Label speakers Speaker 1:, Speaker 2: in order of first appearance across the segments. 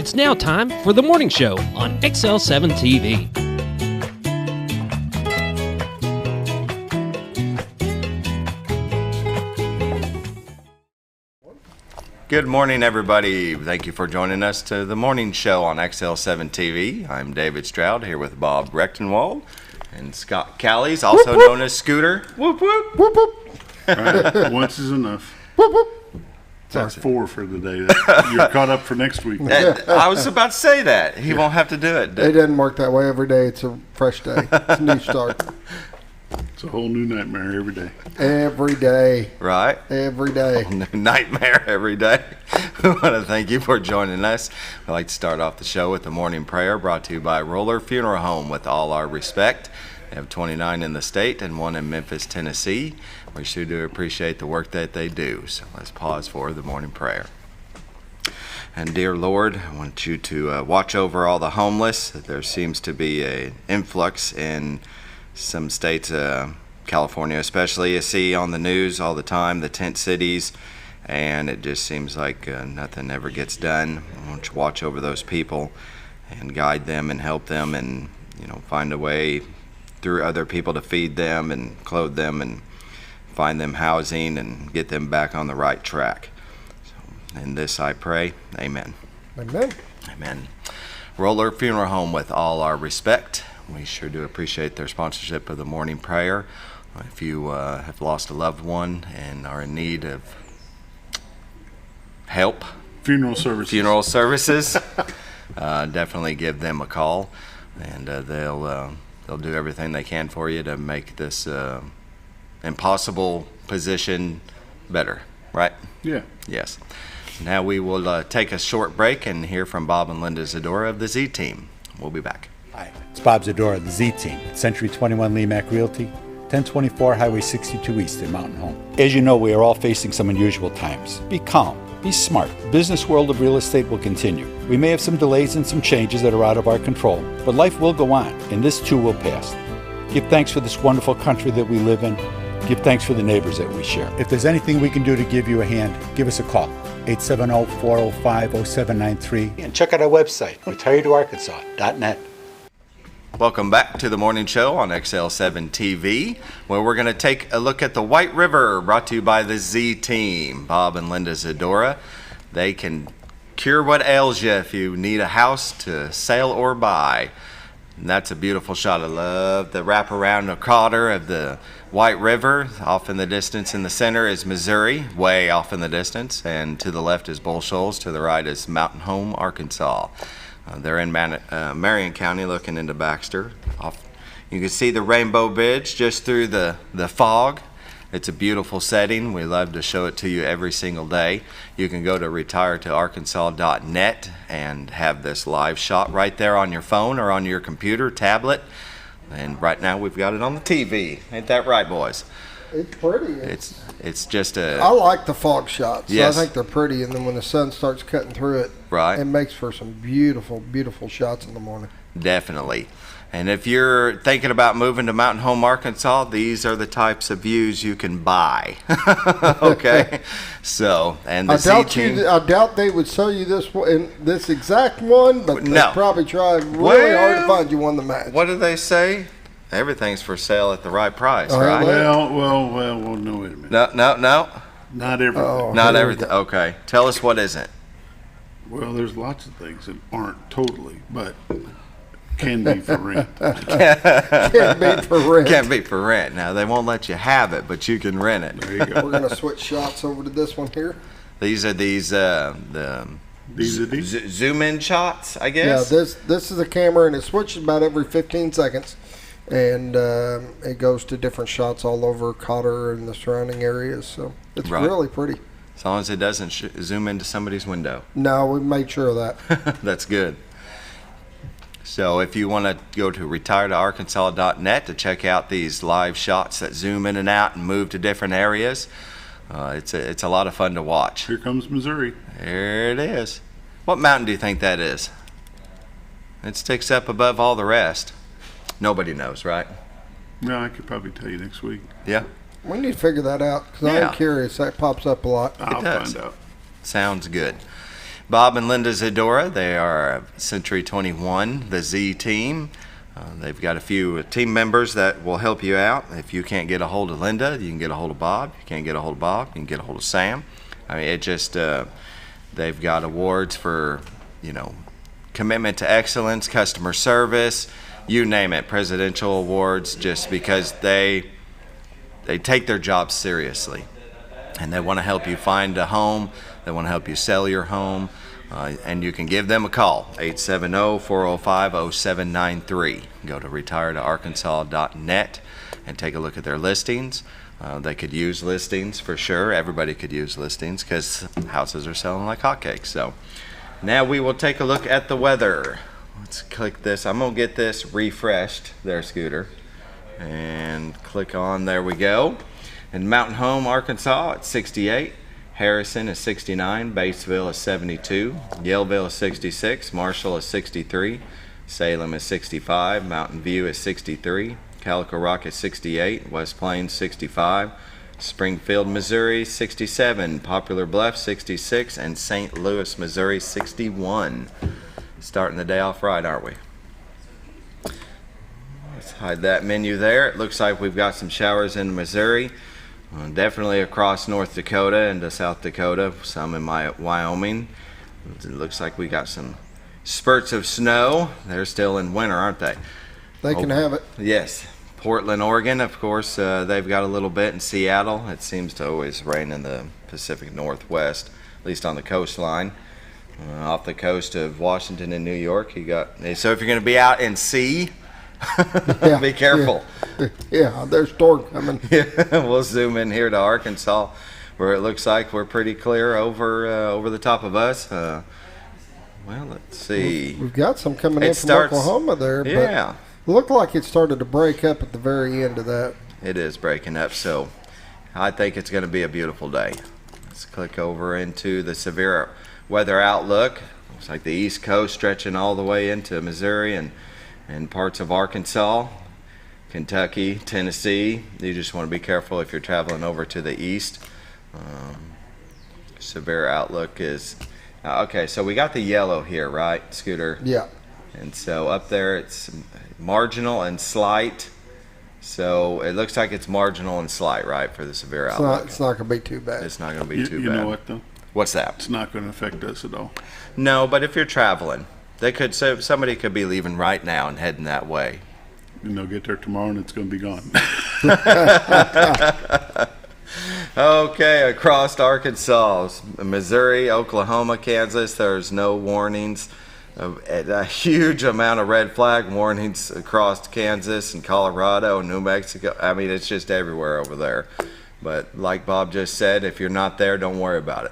Speaker 1: It's now time for the morning show on XL7-TV.
Speaker 2: Good morning, everybody. Thank you for joining us to the morning show on XL7-TV. I'm David Stroud here with Bob Rechtenwald and Scott Callies, also
Speaker 3: whoop, whoop.
Speaker 2: known as Scooter.
Speaker 3: Whoop, whoop. Whoop, whoop. All right, once is enough.
Speaker 2: Whoop, whoop.
Speaker 3: That's 4 for the day. You're caught up for next week.
Speaker 2: I was about to say that. He won't have to do it.
Speaker 4: It doesn't work that way every day. It's a fresh day. It's a new start.
Speaker 3: It's a whole new nightmare every day.
Speaker 4: Every day.
Speaker 2: Right?
Speaker 4: Every day.
Speaker 2: Nightmare every day. We want to thank you for joining us. We'd like to start off the show with the morning prayer brought to you by Roller Funeral Home. With all our respect, they have 29 in the state and 1 in Memphis, Tennessee. We sure do appreciate the work that they do. So let's pause for the morning prayer. And dear Lord, I want you to watch over all the homeless. There seems to be an influx in some states, California especially. You see on the news all the time the tent cities, and it just seems like nothing ever gets done. I want you to watch over those people and guide them and help them, and find a way through other people to feed them and clothe them and find them housing and get them back on the right track. So, in this I pray, amen.
Speaker 4: Amen.
Speaker 2: Amen. Roller Funeral Home, with all our respect. We sure do appreciate their sponsorship of the morning prayer. If you have lost a loved one and are in need of help,
Speaker 3: Funeral services,
Speaker 2: definitely give them a call, and they'll do everything they can for you to make this impossible position better, right?
Speaker 3: Yeah.
Speaker 2: Yes. Now we will take a short break and hear from Bob and Linda Zadora of the Z Team. We'll be back.
Speaker 5: Hi, it's Bob Zadora of the Z Team at Century 21 Lemac Realty, 1024 Highway 62 East in Mountain Home. As you know, we are all facing some unusual times. Be calm. Be smart. The business world of real estate will continue. We may have some delays and some changes that are out of our control, but life will go on, and this too will pass. Give thanks for this wonderful country that we live in. Give thanks for the neighbors that we share. If there's anything we can do to give you a hand, give us a call, 870-405-0793, and check out our website, retiredoarkansas.net.
Speaker 2: Welcome back to the morning show on XL7-TV, where we're going to take a look at the White River, brought to you by the Z Team. Bob and Linda Zadora. They can cure what ails you if you need a house to sell or buy. And that's a beautiful shot. I love the wraparound quarter of the White River. Off in the distance in the center is Missouri, way off in the distance. And to the left is Bull Shoals. To the right is Mountain Home, Arkansas. They're in Marion County looking into Baxter. You can see the Rainbow Bridge just through the fog. It's a beautiful setting. We love to show it to you every single day. You can go to retiretoarkansas.net and have this live shot right there on your phone or on your computer, tablet. And right now we've got it on the TV. Ain't that right, boys?
Speaker 4: It's pretty.
Speaker 2: It's just a...
Speaker 4: I like the fog shots.
Speaker 2: Yes.
Speaker 4: I think they're pretty, and then when the sun starts cutting through it,
Speaker 2: right,
Speaker 4: it makes for some beautiful, beautiful shots in the morning.
Speaker 2: Definitely. And if you're thinking about moving to Mountain Home, Arkansas, these are the types of views you can buy. Okay? So, and the
Speaker 4: I doubt they would sell you this exact one, but
Speaker 2: no,
Speaker 4: they'd probably try really hard to find you one to match.
Speaker 2: What do they say? Everything's for sale at the right price, right?
Speaker 3: Well, no, wait a minute.
Speaker 2: No.
Speaker 3: Not everything.
Speaker 4: Oh,
Speaker 2: Not everything. Okay. Tell us what isn't.
Speaker 3: Well, there's lots of things that aren't totally, but can be for rent.
Speaker 4: Can't be for rent.
Speaker 2: Can't be for rent. Now, they won't let you have it, but you can rent it.
Speaker 3: There you go.
Speaker 4: We're going to switch shots over to this one here.
Speaker 2: These are zoom in shots, I guess.
Speaker 4: Yeah, this is a camera, and it switches about every 15 seconds. And it goes to different shots all over Cotter and the surrounding areas. So it's really pretty.
Speaker 2: As long as it doesn't zoom into somebody's window.
Speaker 4: No, we made sure of that.
Speaker 2: That's good. So if you want to go to retiretoarkansas.net to check out these live shots that zoom in and out and move to different areas, it's a lot of fun to watch.
Speaker 3: Here comes Missouri.
Speaker 2: There it is. What mountain do you think that is? It sticks up above all the rest. Nobody knows, right?
Speaker 3: No, I could probably tell you next week.
Speaker 2: Yeah.
Speaker 4: We need to figure that out because I'm curious. That pops up a lot.
Speaker 3: I'll find out.
Speaker 2: Sounds good. Bob and Linda Zadora, they are Century 21, the Z team. They've got a few team members that will help you out. If you can't get a hold of Linda, you can get a hold of Bob. If you can't get a hold of Bob, you can get a hold of Sam. I mean, it just, they've got awards for, commitment to excellence, customer service, you name it, presidential awards, just because they take their job seriously. And they want to help you find a home. They want to help you sell your home. And you can give them a call, 870-405-0793. Go to retiredarkansas.net and take a look at their listings. They could use listings for sure. Everybody could use listings because houses are selling like hotcakes. So now we will take a look at the weather. Let's click this. I'm going to get this refreshed there, Scooter. And click on, there we go. In Mountain Home, Arkansas, it's 68. Harrison is 69, Batesville is 72, Yellville is 66, Marshall is 63, Salem is 65, Mountain View is 63, Calico Rock is 68, West Plains 65, Springfield, Missouri 67, Poplar Bluff 66, and St. Louis, Missouri 61. Starting the day off right, aren't we? Let's hide that menu there. It looks like we've got some showers in Missouri. Definitely across North Dakota into South Dakota, some in Wyoming. It looks like we got some spurts of snow. They're still in winter, aren't they?
Speaker 4: They can have it.
Speaker 2: Yes. Portland, Oregon, of course, they've got a little bit. In Seattle, it seems to always rain in the Pacific Northwest, at least on the coastline. Off the coast of Washington and New York, you got. So if you're going to be out in sea, be careful.
Speaker 4: Yeah, there's storm coming.
Speaker 2: We'll zoom in here to Arkansas, where it looks like we're pretty clear over the top of us. Well, let's see.
Speaker 4: We've got some coming in from Oklahoma there.
Speaker 2: Yeah.
Speaker 4: But it looked like it started to break up at the very end of that.
Speaker 2: It is breaking up, so I think it's going to be a beautiful day. Let's click over into the severe weather outlook. Looks like the East Coast stretching all the way into Missouri and parts of Arkansas, Kentucky, Tennessee. You just want to be careful if you're traveling over to the east. Severe outlook is okay. So we got the yellow here, right, Scooter?
Speaker 4: Yeah.
Speaker 2: And so up there it's marginal and slight. So it looks like it's marginal and slight, right, for the severe outlook.
Speaker 4: It's not going to be too bad.
Speaker 2: It's not going to be too bad.
Speaker 3: You know what, though?
Speaker 2: What's that?
Speaker 3: It's not going to affect us at all.
Speaker 2: No, but if you're traveling, somebody could be leaving right now and heading that way.
Speaker 3: And they'll get there tomorrow and it's going to be gone.
Speaker 2: Okay, across Arkansas, Missouri, Oklahoma, Kansas, there's no warnings. A huge amount of red flag warnings across Kansas and Colorado and New Mexico. I mean, it's just everywhere over there. But like Bob just said, if you're not there, don't worry about it.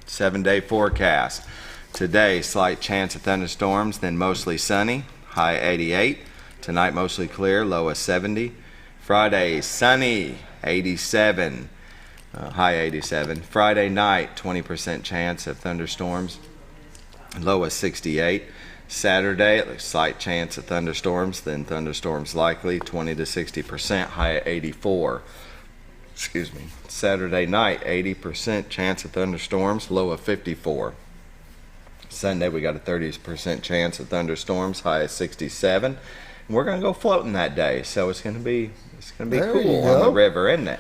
Speaker 2: 7-day forecast. Today, slight chance of thunderstorms, then mostly sunny, high 88. Tonight, mostly clear, low of 70. Friday, sunny, 87, high 87. Friday night, 20% chance of thunderstorms, low of 68. Saturday, it looks slight chance of thunderstorms, then thunderstorms likely, 20 to 60%, high of 84. Excuse me. Saturday night, 80% chance of thunderstorms, low of 54. Sunday, we got a 30% chance of thunderstorms, high of 67. And we're going to go floating that day, so it's going to be cool on the river, isn't it?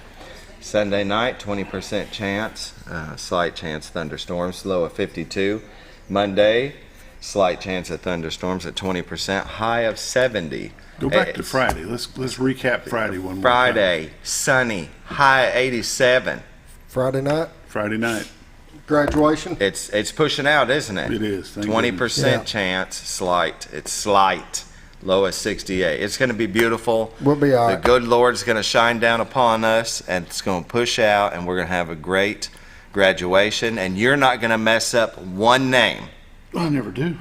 Speaker 2: Sunday night, 20% chance, slight chance of thunderstorms, low of 52. Monday, slight chance of thunderstorms at 20%, high of 70.
Speaker 3: Go back to Friday. Let's recap Friday one more time.
Speaker 2: Friday, sunny, high of 87.
Speaker 4: Friday night. Graduation.
Speaker 2: It's pushing out, isn't it?
Speaker 3: It is.
Speaker 2: 20% chance, slight. It's slight. Low of 68. It's going to be beautiful.
Speaker 4: We'll be all right.
Speaker 2: The good Lord's going to shine down upon us, and it's going to push out, and we're going to have a great graduation, and you're not going to mess up one name.
Speaker 3: I never do.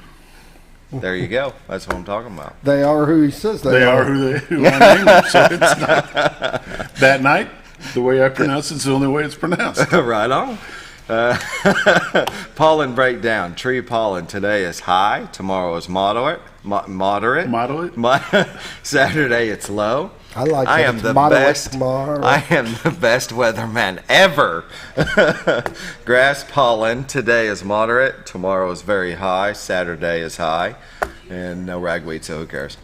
Speaker 2: There you go. That's what I'm talking about.
Speaker 4: They are who he says they are.
Speaker 3: Who I named them, so it's not. That night, the way I pronounce it's the only way it's pronounced.
Speaker 2: Right on. Pollen breakdown. Tree pollen today is high. Tomorrow is moderate. Saturday it's low.
Speaker 4: I like
Speaker 2: I
Speaker 4: it.
Speaker 2: am
Speaker 4: It's
Speaker 2: the
Speaker 4: moderate
Speaker 2: best.
Speaker 4: tomorrow.
Speaker 2: I am the best weatherman ever. Grass pollen today is moderate. Tomorrow is very high. Saturday is high, and no ragweed, so who cares?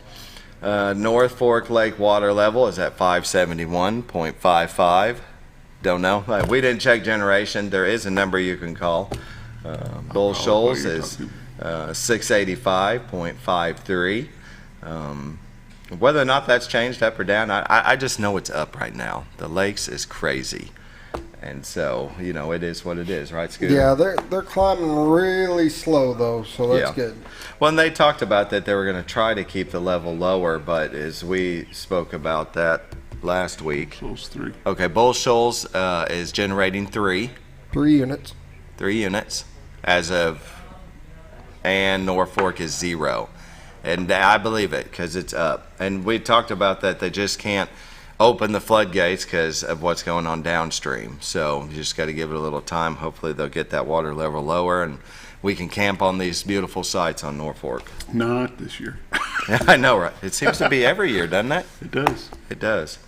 Speaker 2: North Fork Lake water level is at 571.55. Don't know. We didn't check generation. There is a number you can call. Bull Shoals is 685.53. Whether or not that's changed up or down, I just know it's up right now. The lakes is crazy. And so, it is what it is, right, Scooter?
Speaker 4: Yeah, they're climbing really slow, though, so that's good.
Speaker 2: Well, and they talked about that they were going to try to keep the level lower, but as we spoke about that last week.
Speaker 3: Shoals 3.
Speaker 2: Okay, Bull Shoals is generating 3
Speaker 4: units.
Speaker 2: 3 units as of, and North Fork is 0. And I believe it because it's up. And we talked about that they just can't open the floodgates because of what's going on downstream. So you just got to give it a little time. Hopefully they'll get that water level lower and we can camp on these beautiful sites on North Fork.
Speaker 3: Not this year.
Speaker 2: I know, right? It seems to be every year, doesn't it?
Speaker 3: It does.
Speaker 2: It does.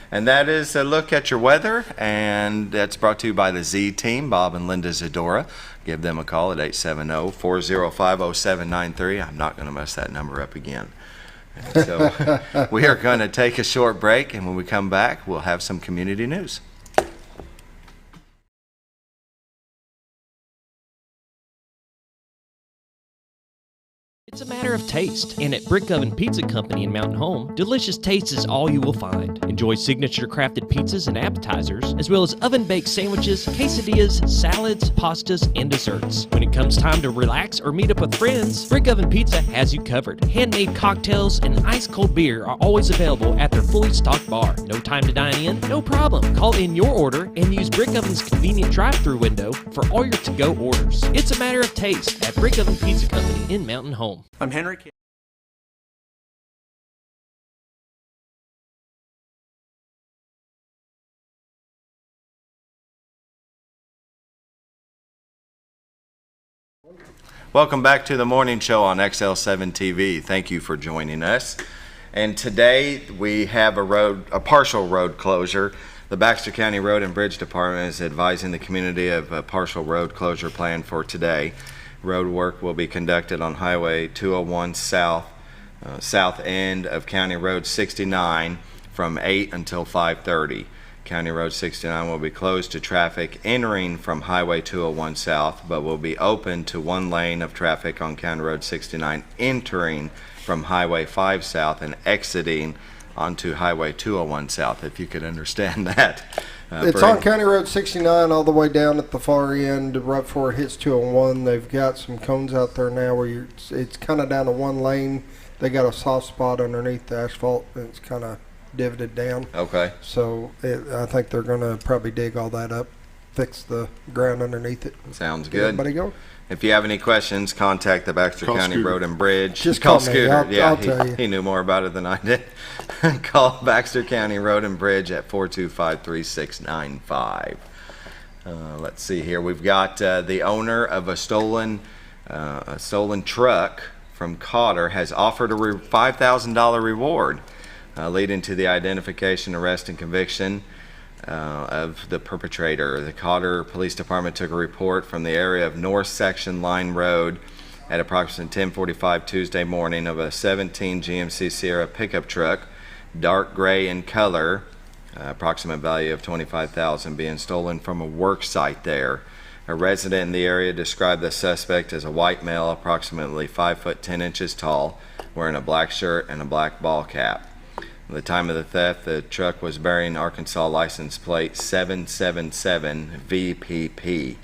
Speaker 2: And that is a look at your weather, and that's brought to you by the Z Team, Bob and Linda Zadora. Give them a call at 870-405-0793. I'm not going to mess that number up again. And so we are going to take a short break, and when we come back, we'll have some community news.
Speaker 1: It's a matter of taste, and at Brick Oven Pizza Company in Mountain Home, delicious taste is all you will find. Enjoy signature crafted pizzas and appetizers, as well as oven-baked sandwiches, quesadillas, salads, pastas, and desserts. When it comes time to relax or meet up with friends, Brick Oven Pizza has you covered. Handmade cocktails and ice-cold beer are always available at their fully stocked bar. No time to dine in? No problem. Call in your order and use Brick Oven's convenient drive-thru window for all your to-go orders. It's a matter of taste at Brick Oven Pizza Company in Mountain Home.
Speaker 6: I'm Henry.
Speaker 2: Welcome back to the morning show on XL7-TV. Thank you for joining us. And today we have a partial road closure. The Baxter County Road and Bridge Department is advising the community of a partial road closure plan for today. Road work will be conducted on Highway 201 south end of County Road 69 from 8 until 5:30. County Road 69 will be closed to traffic entering from Highway 201 south, but will be open to one lane of traffic on County Road 69 entering from Highway 5 south and exiting onto Highway 201 south, if you could understand that.
Speaker 4: It's on County Road 69 all the way down at the far end, right before it hits 201. They've got some cones out there now where it's kind of down to one lane. They got a soft spot underneath the asphalt, and it's kind of divoted down.
Speaker 2: Okay.
Speaker 4: So I think they're going to probably dig all that up, fix the ground underneath it.
Speaker 2: Sounds
Speaker 4: Get
Speaker 2: good.
Speaker 4: everybody go.
Speaker 2: If you have any questions, contact the Baxter
Speaker 3: Call
Speaker 2: County
Speaker 3: Scooter.
Speaker 2: Road and Bridge.
Speaker 4: Just
Speaker 2: call
Speaker 4: call me.
Speaker 2: Scooter.
Speaker 4: I'll tell you.
Speaker 2: He knew more about it than I did. Call Baxter County Road and Bridge at 425-3695. Let's see here. We've got the owner of a stolen truck from Cotter has offered a $5,000 reward, leading to the identification, arrest, and conviction of the perpetrator. The Cotter Police Department took a report from the area of North Section Line Road at approximately 10:45 Tuesday morning of a 17 GMC Sierra pickup truck, dark gray in color, approximate value of $25,000, being stolen from a work site there. A resident in the area described the suspect as a white male, approximately 5 foot 10 inches tall, wearing a black shirt and a black ball cap. At the time of the theft, the truck was bearing Arkansas license plate 777 VPP.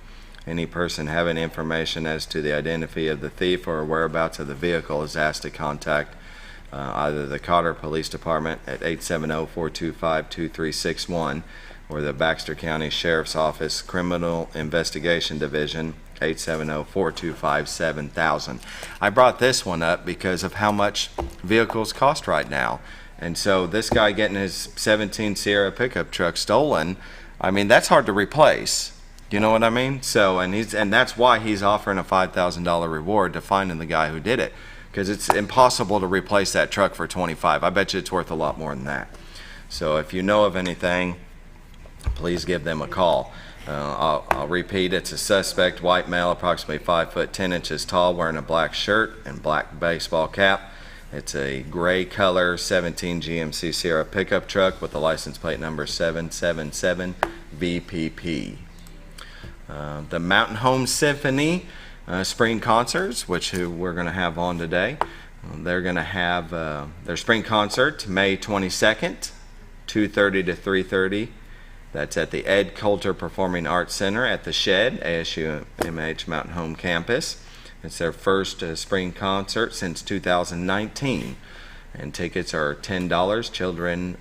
Speaker 2: Any person having information as to the identity of the thief or whereabouts of the vehicle is asked to contact either the Cotter Police Department at 870-425-2361 or the Baxter County Sheriff's Office Criminal Investigation Division, 870-425-7000. I brought this one up because of how much vehicles cost right now. And so this guy getting his 17 Sierra pickup truck stolen, I mean, that's hard to replace. You know what I mean? So, and that's why he's offering a $5,000 reward to finding the guy who did it, because it's impossible to replace that truck for $25,000. I bet you it's worth a lot more than that. So if you know of anything, please give them a call. I'll repeat, it's a suspect, white male, approximately 5 foot 10 inches tall, wearing a black shirt and black baseball cap. It's a gray color 17 GMC Sierra pickup truck with the license plate number 777 VPP. The Mountain Home Symphony spring concerts, which we're going to have on today. They're going to have their spring concert May 22nd, 2:30 to 3:30. That's at the Ed Coulter Performing Arts Center at the Shed, ASU MH Mountain Home campus. It's their first spring concert since 2019, and tickets are $10. Children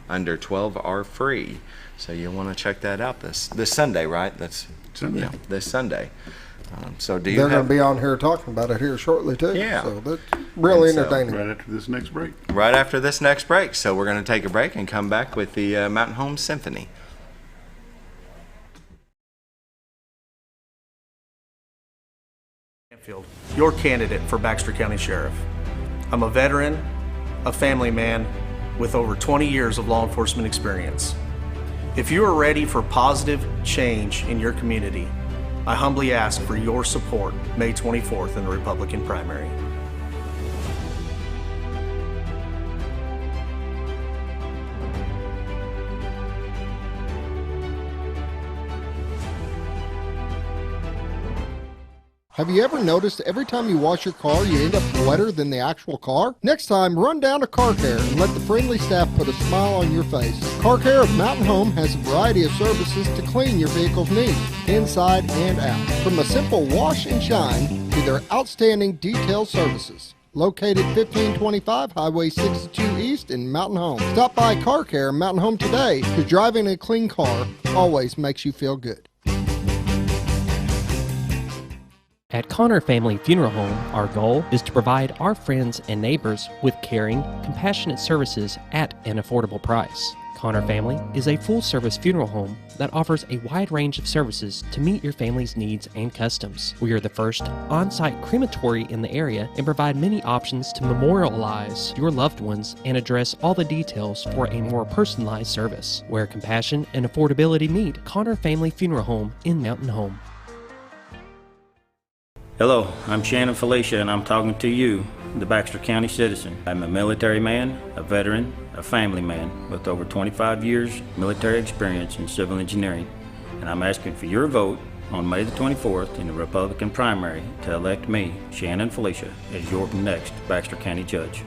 Speaker 2: under 12 are free. So you'll want to check that out this Sunday, right? That's
Speaker 3: Sunday.
Speaker 2: Yeah, this Sunday. So do you
Speaker 4: They're going
Speaker 2: have
Speaker 4: to be on here talking about it here shortly too.
Speaker 2: Yeah.
Speaker 4: So that's really
Speaker 2: And so-
Speaker 4: entertaining.
Speaker 3: Right after this next break.
Speaker 2: right after this next break? So we're going to take a break and come back with the Mountain Home Symphony.
Speaker 6: Your candidate for Baxter County Sheriff. I'm a veteran, a family man with over 20 years of law enforcement experience. If you are ready for positive change in your community, I humbly ask for your support May 24th in the Republican primary.
Speaker 7: Have you ever noticed every time you wash your car, you end up wetter than the actual car? Next time, run down to Car Care and let the friendly staff put a smile on your face. Car Care of Mountain Home has a variety of services to clean your vehicle's needs, inside and out. From a simple wash and shine to their outstanding detailed services. Located 1525 Highway 62 East in Mountain Home. Stop by Car Care Mountain Home today, because driving a clean car always makes you feel good.
Speaker 1: At Connor Family Funeral Home, our goal is to provide our friends and neighbors with caring, compassionate services at an affordable price. Connor Family is a full-service funeral home that offers a wide range of services to meet your family's needs and customs. We are the first on-site crematory in the area and provide many options to memorialize your loved ones and address all the details for a more personalized service. Where compassion and affordability meet, Connor Family Funeral Home in Mountain Home.
Speaker 8: Hello, I'm Shannon Felicia, and I'm talking to you, the Baxter County citizen. I'm a military man, a veteran, a family man with over 25 years military experience in civil engineering, and I'm asking for your vote on May the 24th in the Republican primary to elect me, Shannon Felicia, as your next Baxter County judge.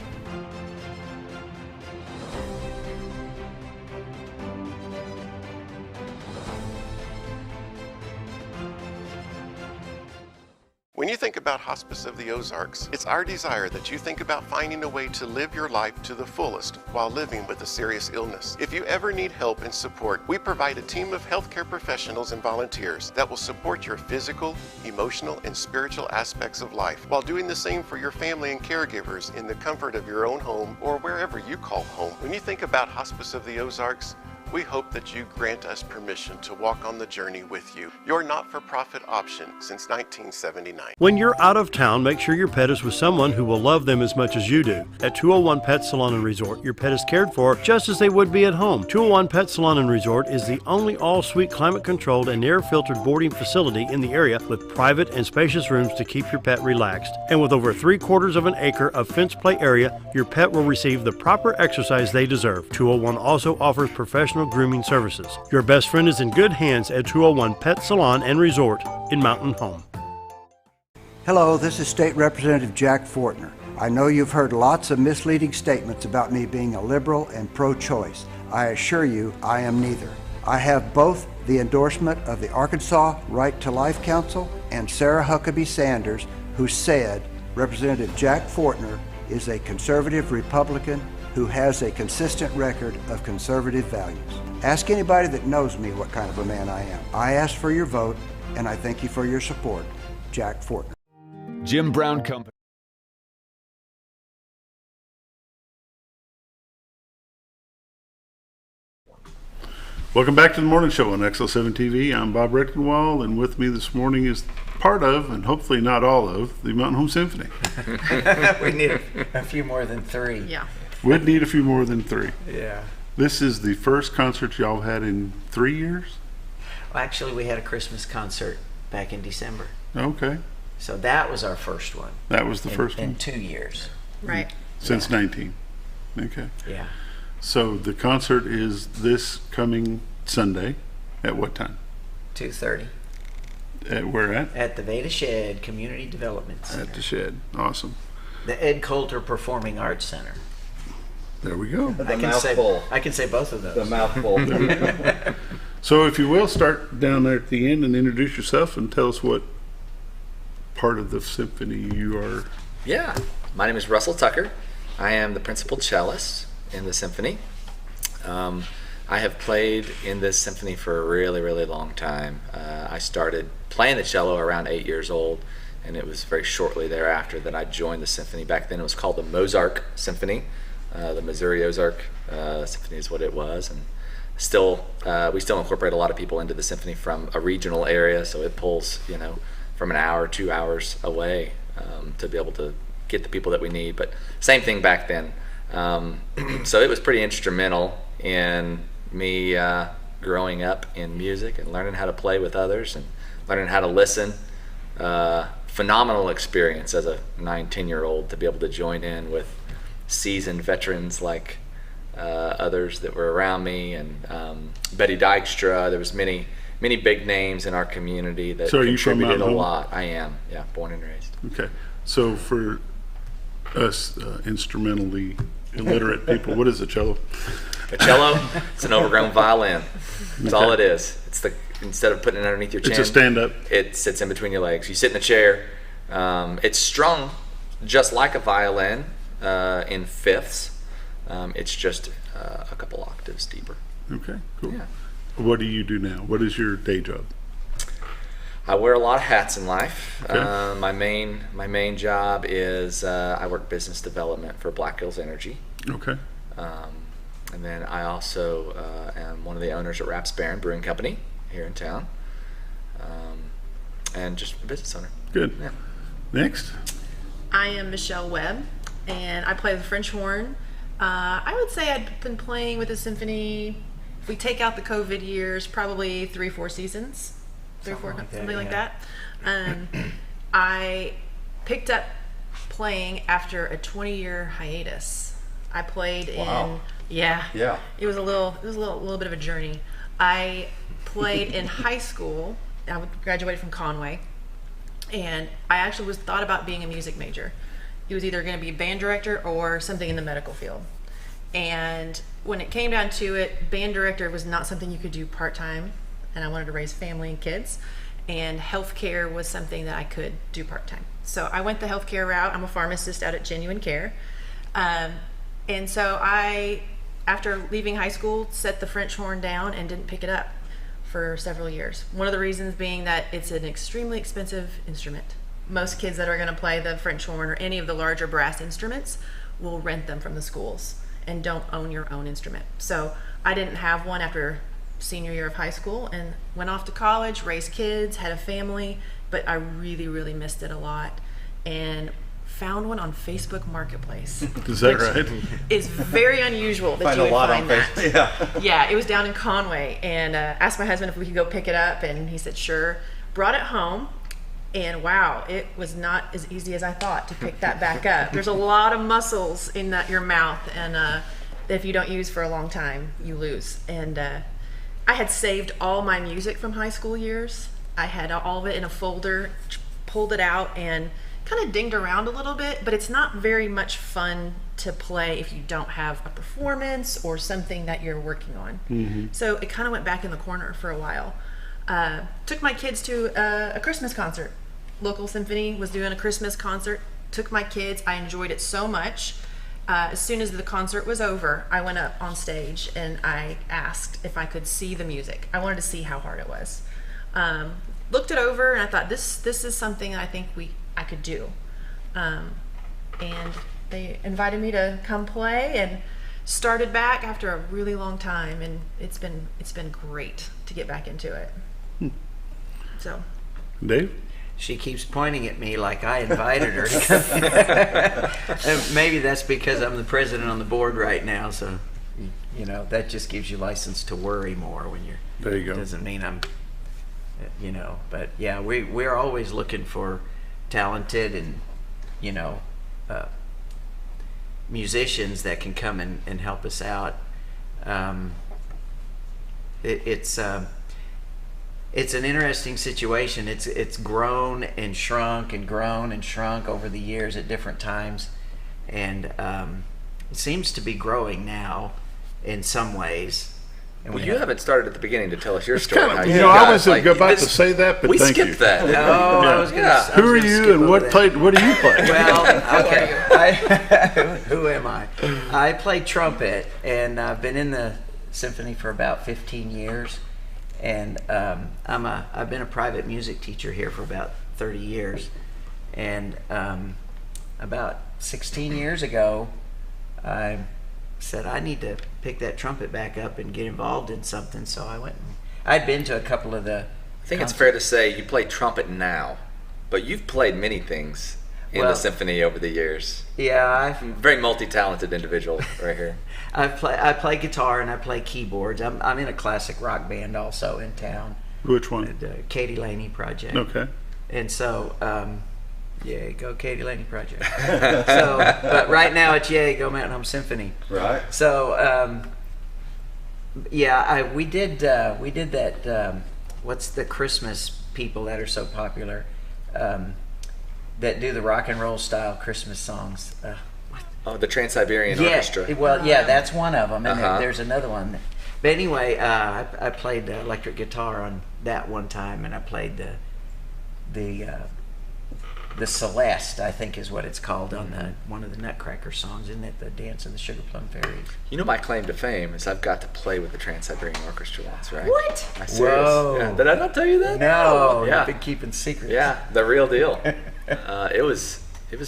Speaker 9: When you think about Hospice of the Ozarks, it's our desire that you think about finding a way to live your life to the fullest while living with a serious illness. If you ever need help and support, we provide a team of healthcare professionals and volunteers that will support your physical, emotional, and spiritual aspects of life while doing the same for your family and caregivers in the comfort of your own home or wherever you call home. When you think about Hospice of the Ozarks, we hope that you grant us permission to walk on the journey with you. Your not-for-profit option since 1979.
Speaker 10: When you're out of town, make sure your pet is with someone who will love them as much as you do. At 201 Pet Salon and Resort, your pet is cared for just as they would be at home. 201 Pet Salon and Resort is the only all-suite climate-controlled and air-filtered boarding facility in the area with private and spacious rooms to keep your pet relaxed. And with over 3/4 of an acre of fenced play area, your pet will receive the proper exercise they deserve. 201 also offers professional grooming services. Your best friend is in good hands at 201 Pet Salon and Resort in Mountain Home.
Speaker 11: Hello, this is State Representative Jack Fortner. I know you've heard lots of misleading statements about me being a liberal and pro-choice. I assure you, I am neither. I have both the endorsement of the Arkansas Right to Life Council and Sarah Huckabee Sanders, who said Representative Jack Fortner is a conservative Republican who has a consistent record of conservative values. Ask anybody that knows me what kind of a man I am. I ask for your vote, and I thank you for your support. Jack Fortner.
Speaker 12: Jim Brown Company.
Speaker 3: Welcome back to the morning show on XL7-TV. I'm Bob Rectenwald, and with me this morning is part of, and hopefully not all of, the Mountain Home Symphony.
Speaker 13: We need a few more than three.
Speaker 14: Yeah.
Speaker 3: We'd need a few more than three.
Speaker 13: Yeah.
Speaker 3: This is the first concert y'all had in 3 years?
Speaker 13: Well, actually, we had a Christmas concert back in December.
Speaker 3: Okay.
Speaker 13: So that was our first one.
Speaker 3: That was the first one?
Speaker 13: In 2 years.
Speaker 14: Right.
Speaker 3: Since 19. Okay.
Speaker 13: Yeah.
Speaker 3: So the concert is this coming Sunday. At what time?
Speaker 13: 2:30.
Speaker 3: At where at?
Speaker 13: At the Veda Shed Community Development Center.
Speaker 3: At the Shed. Awesome.
Speaker 13: The Ed Coulter Performing Arts Center.
Speaker 3: There we go.
Speaker 2: The mouthful.
Speaker 13: I can say both of those.
Speaker 2: The mouthful.
Speaker 3: There we go. So if you will, start down there at the end and introduce yourself and tell us what part of the symphony you are.
Speaker 15: Yeah. My name is Russell Tucker. I am the principal cellist in the symphony. I have played in this symphony for a really, really long time. I started playing the cello around 8 years old, and it was very shortly thereafter that I joined the symphony. Back then it was called the Mozart Symphony. The Missouri Ozark Symphony is what it was, and we still incorporate a lot of people into the symphony from a regional area, so it pulls, from an hour, 2 hours away to be able to get the people that we need. But same thing back then. So it was pretty instrumental in me growing up in music and learning how to play with others and learning how to listen. Phenomenal experience as a 9-10-year-old to be able to join in with seasoned veterans like others that were around me, and Betty Dykstra. There was many big names in our community that contributed a lot. I am, yeah, born and raised.
Speaker 3: Okay, so for us instrumentally illiterate people, what is a cello?
Speaker 15: A cello, it's an overgrown violin. That's all it is. It's instead of putting it underneath your chin,
Speaker 3: it's a stand-up.
Speaker 15: It sits in between your legs. You sit in a chair. It's strung just like a violin in fifths. It's just a couple octaves deeper.
Speaker 3: Okay, cool.
Speaker 15: Yeah.
Speaker 3: What do you do now? What is your day job?
Speaker 15: I wear a lot of hats in life.
Speaker 3: Okay.
Speaker 15: My main job is I work business development for Black Hills Energy.
Speaker 3: Okay.
Speaker 15: And then I also am one of the owners at Raps Baron Brewing Company here in town, and just a business owner.
Speaker 3: Good.
Speaker 15: Yeah.
Speaker 3: Next.
Speaker 14: I am Michelle Webb, and I play the French horn. I would say I've been playing with the symphony, if we take out the COVID years, probably 3-4 seasons. Something like that. I picked up playing after a 20-year hiatus. I played in
Speaker 2: Yeah.
Speaker 14: It was a little bit of a journey. I played in high school. I graduated from Conway, and I actually thought about being a music major. It was either going to be band director or something in the medical field. And when it came down to it, band director was not something you could do part-time, and I wanted to raise family and kids, and healthcare was something that I could do part-time. So I went the healthcare route. I'm a pharmacist out at Genuine Care. And so I, after leaving high school, set the French horn down and didn't pick it up for several years. One of the reasons being that it's an extremely expensive instrument. Most kids that are going to play the French horn or any of the larger brass instruments will rent them from the schools and don't own your own instrument. So I didn't have one after senior year of high school, and went off to college, raised kids, had a family, but I really, really missed it a lot, and found one on Facebook Marketplace.
Speaker 3: Is that right?
Speaker 14: It's very unusual that you would find that. Yeah, it was down in Conway, and asked my husband if we could go pick it up, and he said sure. Brought it home, and wow, it was not as easy as I thought to pick that back up. There's a lot of muscles in your mouth, and if you don't use for a long time, you lose. And I had saved all my music from high school years. I had all of it in a folder, pulled it out, and kind of dinged around a little bit, but it's not very much fun to play if you don't have a performance or something that you're working on. Mm-hmm. So it kind of went back in the corner for a while. Took my kids to a Christmas concert. Local symphony was doing a Christmas concert. Took my kids. I enjoyed it so much. As soon as the concert was over, I went up on stage and I asked if I could see the music. I wanted to see how hard it was. Looked it over and I thought, this is something I think I could do. And they invited me to come play and started back after a really long time, and it's been great to get back into it. So,
Speaker 3: Dave?
Speaker 13: She keeps pointing at me like I invited her to come. And maybe that's because I'm the president on the board right now, so you know, that just gives you license to worry more when you're.
Speaker 3: There you go.
Speaker 13: Doesn't mean I'm, you know, but yeah, we're always looking for talented and, you know, musicians that can come and help us out. It's an interesting situation. It's grown and shrunk and grown and shrunk over the years at different times, and it seems to be growing now in some ways. And
Speaker 15: Well, you haven't started at the beginning to tell us your story.
Speaker 3: Kind of, you know, I was about to say that, but
Speaker 15: we
Speaker 3: thank you.
Speaker 15: skipped that.
Speaker 13: No, I was gonna. I
Speaker 3: Who
Speaker 13: was
Speaker 3: are
Speaker 13: gonna
Speaker 3: you
Speaker 13: skip
Speaker 3: and
Speaker 13: over
Speaker 3: what
Speaker 13: that.
Speaker 3: what do you play?
Speaker 13: Well, okay. Who am I? I play trumpet, and I've been in the symphony for about 15 years, and I've been a private music teacher here for about 30 years, and about 16 years ago, I said I need to pick that trumpet back up and get involved in something. So I went. I'd been to a couple of the.
Speaker 15: I think it's fair to say you play trumpet now, but you've played many things in the symphony over the years.
Speaker 13: Yeah,
Speaker 15: very multi-talented individual right here.
Speaker 13: I play guitar and I play keyboards. I'm in a classic rock band also in town.
Speaker 3: Which one?
Speaker 13: The Katie Laney Project.
Speaker 3: Okay.
Speaker 13: And so, yay, go Katie Laney Project. So, but right now it's yay, go Mountain Home Symphony.
Speaker 2: Right.
Speaker 13: So, yeah, we did that. What's the Christmas people that are so popular? That do the rock and roll style Christmas songs.
Speaker 15: Oh, the Trans-Siberian Orchestra.
Speaker 13: Well, yeah, that's one of them, and there's another one. But anyway, I played the electric guitar on that one time, and I played the Celeste, I think is what it's called, on one of the Nutcracker songs. Isn't it the Dance of the Sugar Plum Fairies?
Speaker 15: You know, my claim to fame is I've got to play with the Trans-Siberian Orchestra once, right?
Speaker 13: What?
Speaker 15: I'm serious.
Speaker 13: Whoa.
Speaker 15: Yeah. Did I not tell you that?
Speaker 13: No,
Speaker 15: Yeah.
Speaker 13: you've been keeping secrets.
Speaker 15: Yeah, the real deal. It was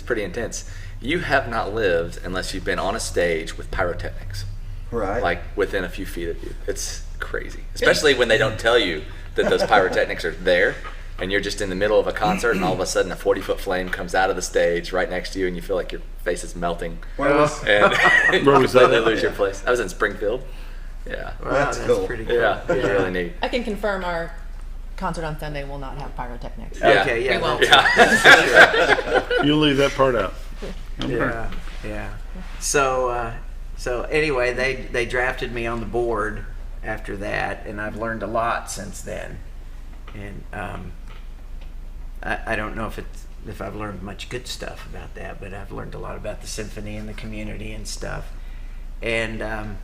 Speaker 15: pretty intense. You have not lived unless you've been on a stage with pyrotechnics.
Speaker 2: Right.
Speaker 15: Like within a few feet of you. It's crazy. Especially when they don't tell you that those pyrotechnics are there, and you're just in the middle of a concert, and all of a sudden a 40-foot flame comes out of the stage right next to you, and you feel like your face is melting.
Speaker 2: Where was
Speaker 15: and
Speaker 3: Where
Speaker 15: you
Speaker 3: was
Speaker 15: completely
Speaker 3: that?
Speaker 15: lose your place. I was in Springfield. Yeah.
Speaker 13: Wow,
Speaker 2: That's cool.
Speaker 13: pretty cool.
Speaker 15: Yeah, it was really neat.
Speaker 14: I can confirm our concert on Sunday will not have pyrotechnics.
Speaker 15: Yeah.
Speaker 13: Okay, yeah.
Speaker 14: We won't.
Speaker 15: Yeah.
Speaker 3: You'll leave that part out.
Speaker 13: Yeah. So anyway, they drafted me on the board after that, and I've learned a lot since then. And I don't know if I've learned much good stuff about that, but I've learned a lot about the symphony and the community and stuff. And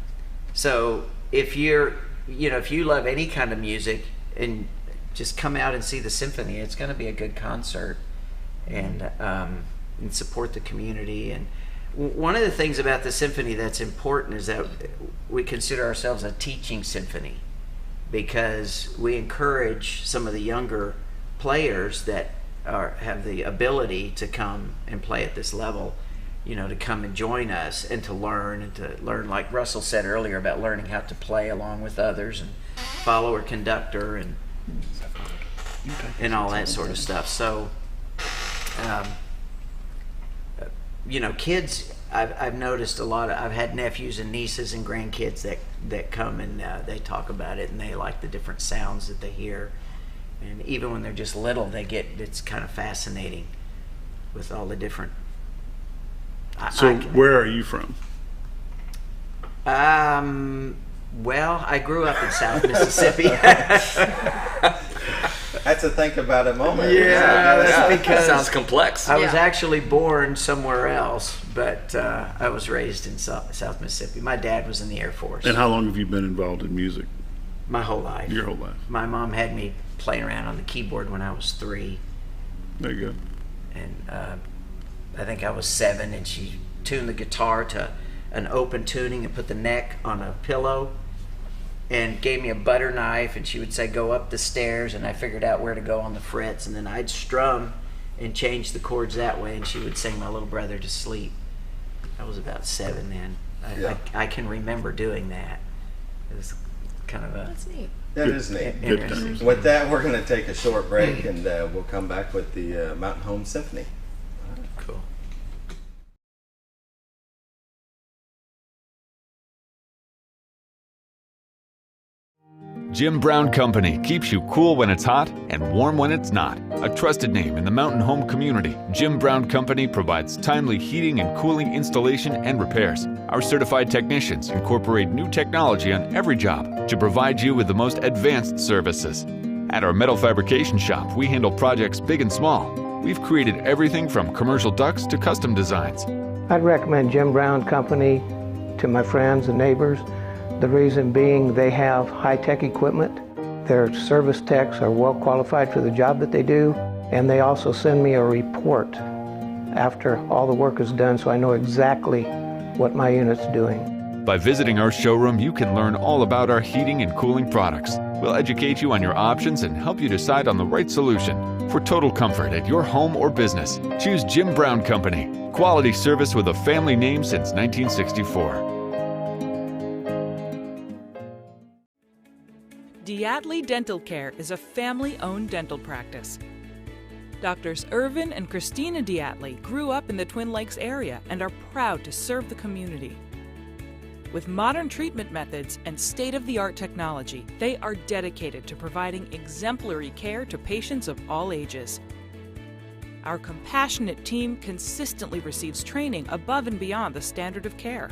Speaker 13: so if you love any kind of music, and just come out and see the symphony, it's going to be a good concert, and support the community. And one of the things about the symphony that's important is that we consider ourselves a teaching symphony, because we encourage some of the younger players that have the ability to come and play at this level, to come and join us and to learn, like Russell said earlier, about learning how to play along with others and follow a conductor and all that sort of stuff. So, kids, I've noticed a lot. I've had nephews and nieces and grandkids that come and they talk about it, and they like the different sounds that they hear. And even when they're just little, it's kind of fascinating with all the different.
Speaker 3: Where are you from?
Speaker 13: Well, I grew up in South Mississippi.
Speaker 2: That's a think about it moment.
Speaker 13: Yeah, that's because
Speaker 15: sounds complex.
Speaker 13: I was actually born somewhere else, but I was raised in South Mississippi. My dad was in the Air Force.
Speaker 3: And how long have you been involved in music?
Speaker 13: My whole life.
Speaker 3: Your whole life.
Speaker 13: My mom had me playing around on the keyboard when I was 3.
Speaker 3: There you go.
Speaker 13: And I think I was 7, and she tuned the guitar to an open tuning and put the neck on a pillow and gave me a butter knife, and she would say, go up the stairs, and I figured out where to go on the frets, and then I'd strum and change the chords that way, and she would sing my little brother to sleep. I was about 7 then. I can remember doing that. It was kind of
Speaker 14: That's neat.
Speaker 2: That is neat.
Speaker 13: Interesting.
Speaker 2: With that, we're going to take a short break, and we'll come back with the Mountain Home Symphony.
Speaker 13: Cool.
Speaker 12: Jim Brown Company keeps you cool when it's hot and warm when it's not. A trusted name in the mountain home community, Jim Brown Company provides timely heating and cooling installation and repairs. Our certified technicians incorporate new technology on every job to provide you with the most advanced services. At our metal fabrication shop, we handle projects big and small. We've created everything from commercial ducts to custom designs.
Speaker 16: I'd recommend Jim Brown Company to my friends and neighbors. The reason being they have high-tech equipment. Their service techs are well qualified for the job that they do, and they also send me a report after all the work is done so I know exactly what my unit's doing.
Speaker 12: By visiting our showroom, you can learn all about our heating and cooling products. We'll educate you on your options and help you decide on the right solution. For total comfort at your home or business, choose Jim Brown Company. Quality service with a family name since 1964.
Speaker 17: Diatley Dental Care is a family-owned dental practice. Doctors Irvin and Christina Diatley grew up in the Twin Lakes area and are proud to serve the community. With modern treatment methods and state-of-the-art technology, they are dedicated to providing exemplary care to patients of all ages. Our compassionate team consistently receives training above and beyond the standard of care.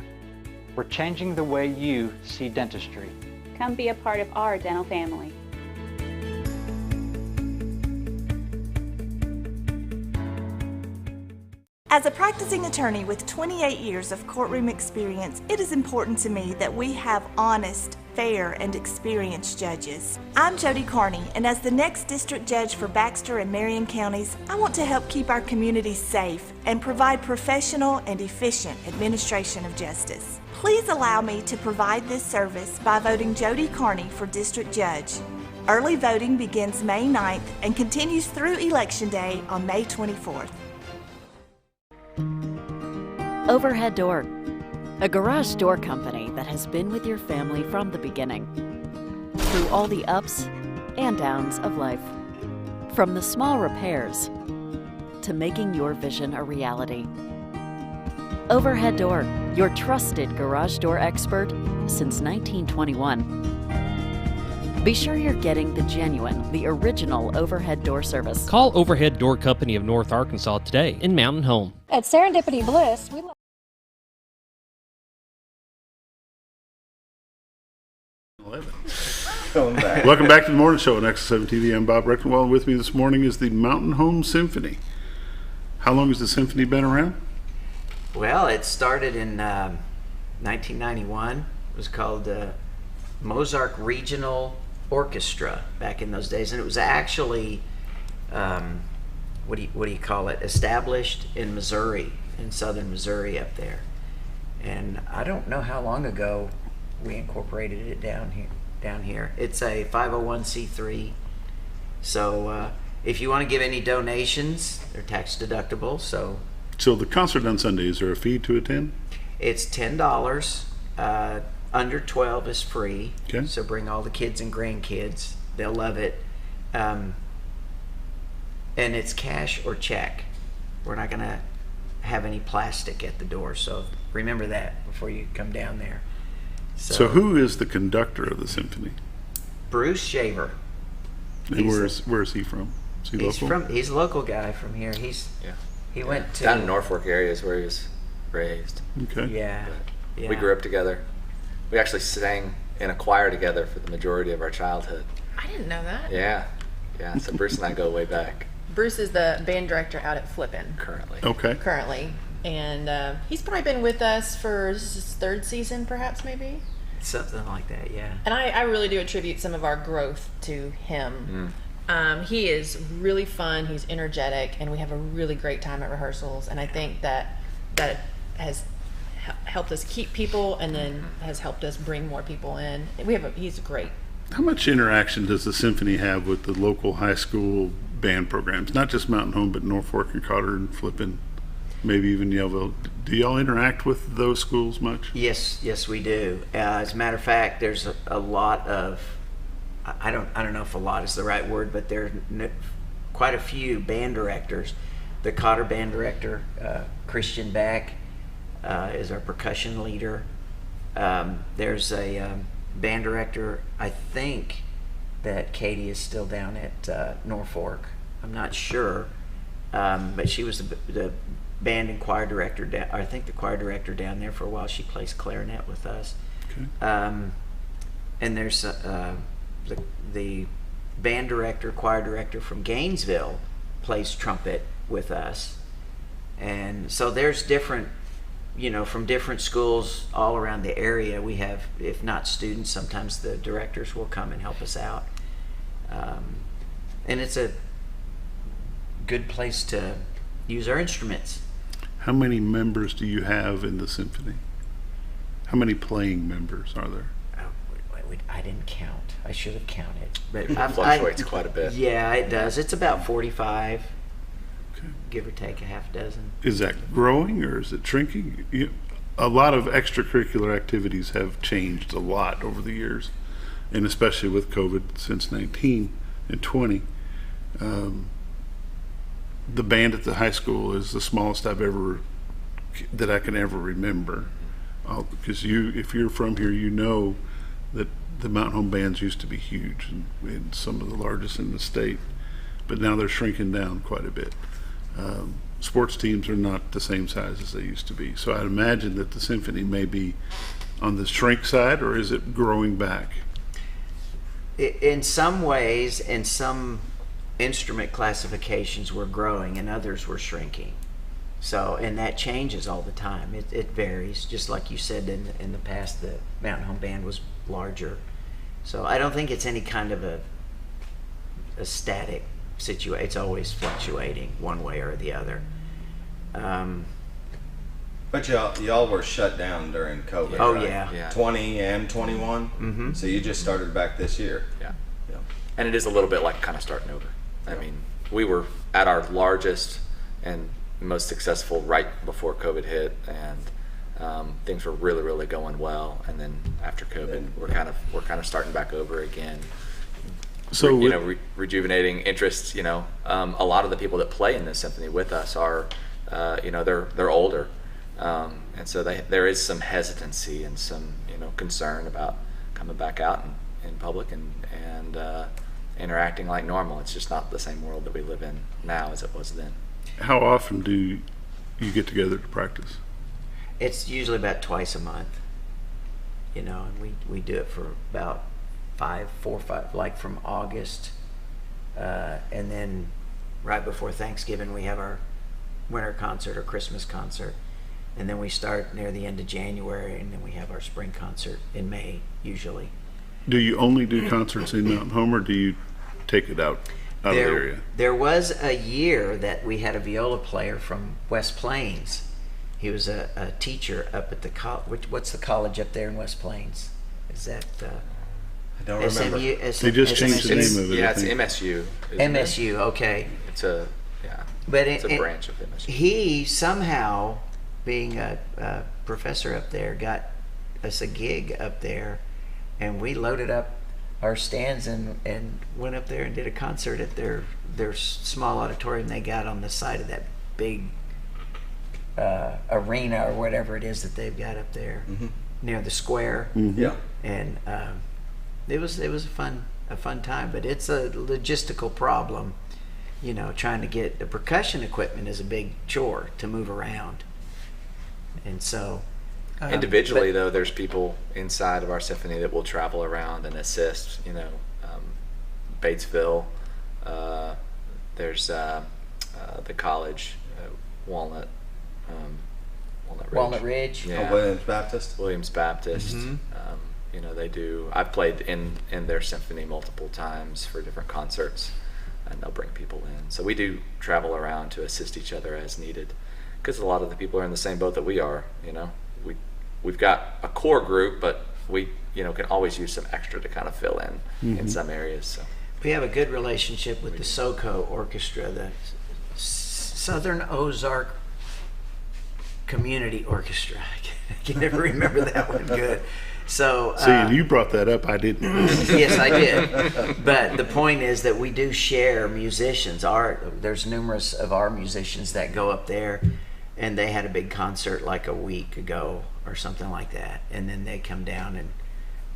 Speaker 18: We're changing the way you see dentistry.
Speaker 19: Come be a part of our dental family.
Speaker 20: As a practicing attorney with 28 years of courtroom experience, it is important to me that we have honest, fair, and experienced judges. I'm Jody Carney, and as the next district judge for Baxter and Marion counties, I want to help keep our communities safe and provide professional and efficient administration of justice. Please allow me to provide this service by voting Jody Carney for district judge. Early voting begins May 9th and continues through Election Day on May 24th.
Speaker 21: Overhead Door, a garage door company that has been with your family from the beginning, through all the ups and downs of life. From the small repairs to making your vision a reality. Overhead Door, your trusted garage door expert since 1921. Be sure you're getting the genuine, the original overhead door service.
Speaker 1: Call Overhead Door Company of North Arkansas today in Mountain Home.
Speaker 22: At Serendipity Bliss, we
Speaker 3: Welcome back to the morning show on XL7-TV. I'm Bob Reckenwell, and with me this morning is the Mountain Home Symphony. How long has the Symphony been around?
Speaker 13: Well, it started in 1991. It was called Mozart Regional Orchestra back in those days, and it was actually what do you call it? Established in Missouri, in southern Missouri up there. And I don't know how long ago we incorporated it down here. It's a 501c3. So if you want to give any donations, they're tax deductible. So
Speaker 3: the concert on Sunday, is there a fee to attend?
Speaker 13: It's $10. Under 12 is free.
Speaker 3: Okay.
Speaker 13: So bring all the kids and grandkids. They'll love it. And it's cash or check. We're not going to have any plastic at the door. So remember that before you come down there.
Speaker 3: So who is the conductor of the symphony?
Speaker 13: Bruce Shaver.
Speaker 3: And where is he from? Is he local?
Speaker 13: He's a local guy from here. He went to
Speaker 15: down in Norfolk area is where he was raised.
Speaker 3: Okay.
Speaker 13: Yeah.
Speaker 15: We grew up together. We actually sang in a choir together for the majority of our childhood.
Speaker 14: I didn't know that.
Speaker 15: Yeah. So Bruce and I go way back.
Speaker 14: Bruce is the band director out at Flippin'.
Speaker 15: Currently.
Speaker 3: Okay.
Speaker 14: Currently. And he's probably been with us for his third season, perhaps, maybe?
Speaker 13: Something like that, yeah.
Speaker 14: And I really do attribute some of our growth to him. He is really fun, he's energetic, and we have a really great time at rehearsals. And I think that has helped us keep people and then has helped us bring more people in. He's great.
Speaker 3: How much interaction does the Symphony have with the local high school band programs? Not just Mountain Home, but Norfolk and Cotter and Flippin'. Maybe even Yellville. Do y'all interact with those schools much?
Speaker 13: Yes, we do. As a matter of fact, there's a lot of, I don't know if a lot is the right word, but there are quite a few band directors. The Cotter band director, Christian Beck, is our percussion leader. There's a band director, I think that Katie is still down at Norfolk. I'm not sure, but she was the band and choir director. I think the choir director down there for a while. She plays clarinet with us.
Speaker 3: Okay.
Speaker 13: And there's the band director, choir director from Gainesville plays trumpet with us. And so there's different, from different schools all around the area. We have, if not students, sometimes the directors will come and help us out. And it's a good place to use our instruments.
Speaker 3: How many members do you have in the symphony? How many playing members are there?
Speaker 13: I didn't count. I should have counted. But
Speaker 15: It fluctuates quite a bit.
Speaker 13: Yeah, it does. It's about 45, give or take a half dozen.
Speaker 3: Is that growing or is it shrinking? A lot of extracurricular activities have changed a lot over the years, and especially with COVID since 19 and 20. The band at the high school is the smallest that I can ever remember. Because if you're from here, you know that the Mountain Home bands used to be huge and some of the largest in the state, but now they're shrinking down quite a bit. Sports teams are not the same size as they used to be. So I'd imagine that the symphony may be on the shrink side, or is it growing back?
Speaker 13: In some ways, in some instrument classifications we're growing and others we're shrinking. So, and that changes all the time. It varies, just like you said in the past, the Mountain Home Band was larger. So I don't think it's any kind of a static situation. It's always fluctuating one way or the other.
Speaker 2: But y'all were shut down during COVID.
Speaker 13: Oh,
Speaker 2: right?
Speaker 13: yeah.
Speaker 2: 20 and 21.
Speaker 13: Mm-hmm.
Speaker 2: So you just started back this year.
Speaker 15: Yeah. And it is a little bit like kind of starting over. I mean, we were at our largest and most successful right before COVID hit, and things were really, really going well. And then after COVID, we're kind of starting back over again.
Speaker 3: So
Speaker 15: rejuvenating interests. A lot of the people that play in this symphony with us are, they're older, and so there is some hesitancy and some concern about coming back out in public and interacting like normal. It's just not the same world that we live in now as it was then.
Speaker 3: How often do you get together to practice?
Speaker 13: It's usually about twice a month, and we do it for about 4 or 5, like from August, and then right before Thanksgiving we have our winter concert or Christmas concert, and then we start near the end of January, and then we have our spring concert in May usually.
Speaker 3: Do you only do concerts in Mountain Home, or do you take it out of the area?
Speaker 13: There was a year that we had a viola player from West Plains. He was a teacher up at the what's the college up there in West Plains? Is that
Speaker 2: I don't remember.
Speaker 3: They just changed the name of it.
Speaker 15: Yeah, it's MSU.
Speaker 13: MSU, okay.
Speaker 15: It's a branch of MSU.
Speaker 13: He somehow, being a professor up there, got us a gig up there, and we loaded up our stands and went up there and did a concert at their small auditorium they got on the side of that big arena or whatever it is that they've got up there near the square.
Speaker 3: Mm-hmm.
Speaker 2: Yeah.
Speaker 13: And it was a fun time, but it's a logistical problem. Trying to get the percussion equipment is a big chore to move around, and so.
Speaker 15: Individually, though, there's people inside of our symphony that will travel around and assist. Batesville. There's the college, Walnut
Speaker 13: Ridge.
Speaker 15: Yeah.
Speaker 2: Williams Baptist.
Speaker 15: Williams Baptist.
Speaker 13: Mm-hmm.
Speaker 15: They do. I've played in their symphony multiple times for different concerts, and they'll bring people in. So we do travel around to assist each other as needed, because a lot of the people are in the same boat that we are. We've got a core group, but we can always use some extra to kind of fill in some areas. So
Speaker 13: we have a good relationship with the SoCo Orchestra, the Southern Ozark Community Orchestra. I can never remember that one good. So
Speaker 3: see, you brought that up. I didn't.
Speaker 13: Yes, I did. But the point is that we do share musicians. There's numerous of our musicians that go up there, and they had a big concert like a week ago or something like that, and then they come down and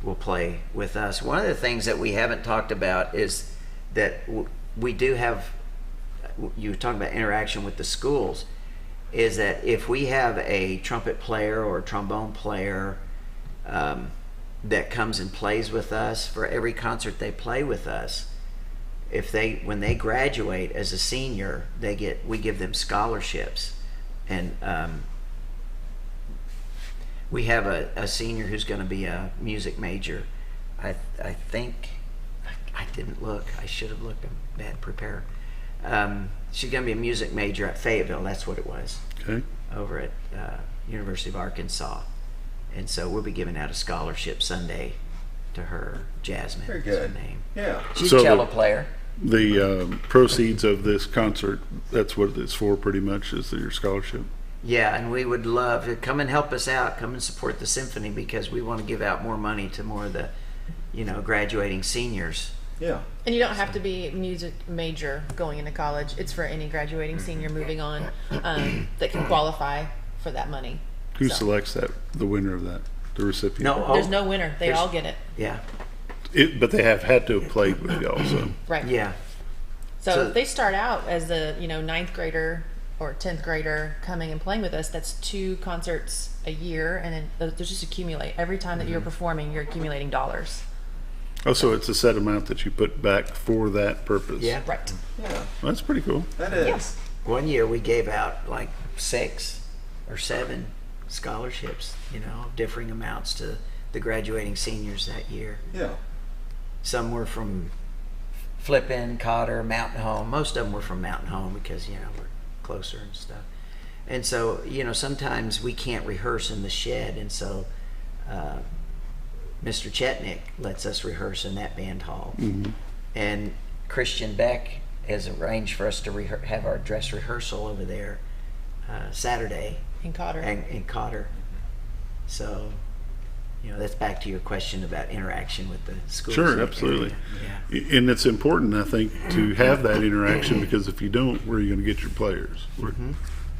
Speaker 13: will play with us. One of the things that we haven't talked about is that we do have, you were talking about interaction with the schools, is that if we have a trumpet player or a trombone player that comes and plays with us, for every concert they play with us, when they graduate as a senior, we give them scholarships. And we have a senior who's going to be a music major. I think I didn't look. I should have looked. I'm bad prepared. She's going to be a music major at Fayetteville. That's what it was.
Speaker 3: Okay.
Speaker 13: Over at University of Arkansas, and so we'll be giving out a scholarship Sunday to her. Jasmine.
Speaker 2: Very good.
Speaker 13: Is her name.
Speaker 2: Yeah.
Speaker 13: She's a cello player.
Speaker 3: The proceeds of this concert, that's what it's for pretty much, is your scholarship?
Speaker 13: Yeah, and we would love to come and help us out, come and support the symphony, because we want to give out more money to more of the, graduating seniors.
Speaker 2: Yeah.
Speaker 14: And you don't have to be a music major going into college. It's for any graduating senior moving on that can qualify for that money.
Speaker 3: Who selects the winner of that, the recipient?
Speaker 14: No, there's no winner. They all get it.
Speaker 13: Yeah.
Speaker 3: But they have had to have played with you also.
Speaker 14: Right.
Speaker 13: Yeah.
Speaker 14: So if they start out as a 9th grader or 10th grader coming and playing with us, that's 2 concerts a year, and then those just accumulate. Every time that you're performing, you're accumulating dollars.
Speaker 3: Oh, so it's a set amount that you put back for that purpose.
Speaker 13: Yeah.
Speaker 14: Right.
Speaker 13: Yeah.
Speaker 3: Well, that's pretty cool.
Speaker 2: That is.
Speaker 14: Yes.
Speaker 13: One year we gave out like 6 or 7 scholarships, differing amounts to the graduating seniors that year.
Speaker 2: Yeah.
Speaker 13: Some were from Flippin, Cotter, Mountain Home. Most of them were from Mountain Home because, we're closer and stuff. And so, sometimes we can't rehearse in the shed, and so Mr. Chetnick lets us rehearse in that band hall.
Speaker 3: Mm-hmm.
Speaker 13: And Christian Beck has arranged for us to have our dress rehearsal over there Saturday.
Speaker 14: In Cotter.
Speaker 13: In Cotter. So, that's back to your question about interaction with the schools.
Speaker 3: Sure, absolutely.
Speaker 13: Yeah.
Speaker 3: And it's important, I think, to have that interaction, because if you don't, where are you going to get your players?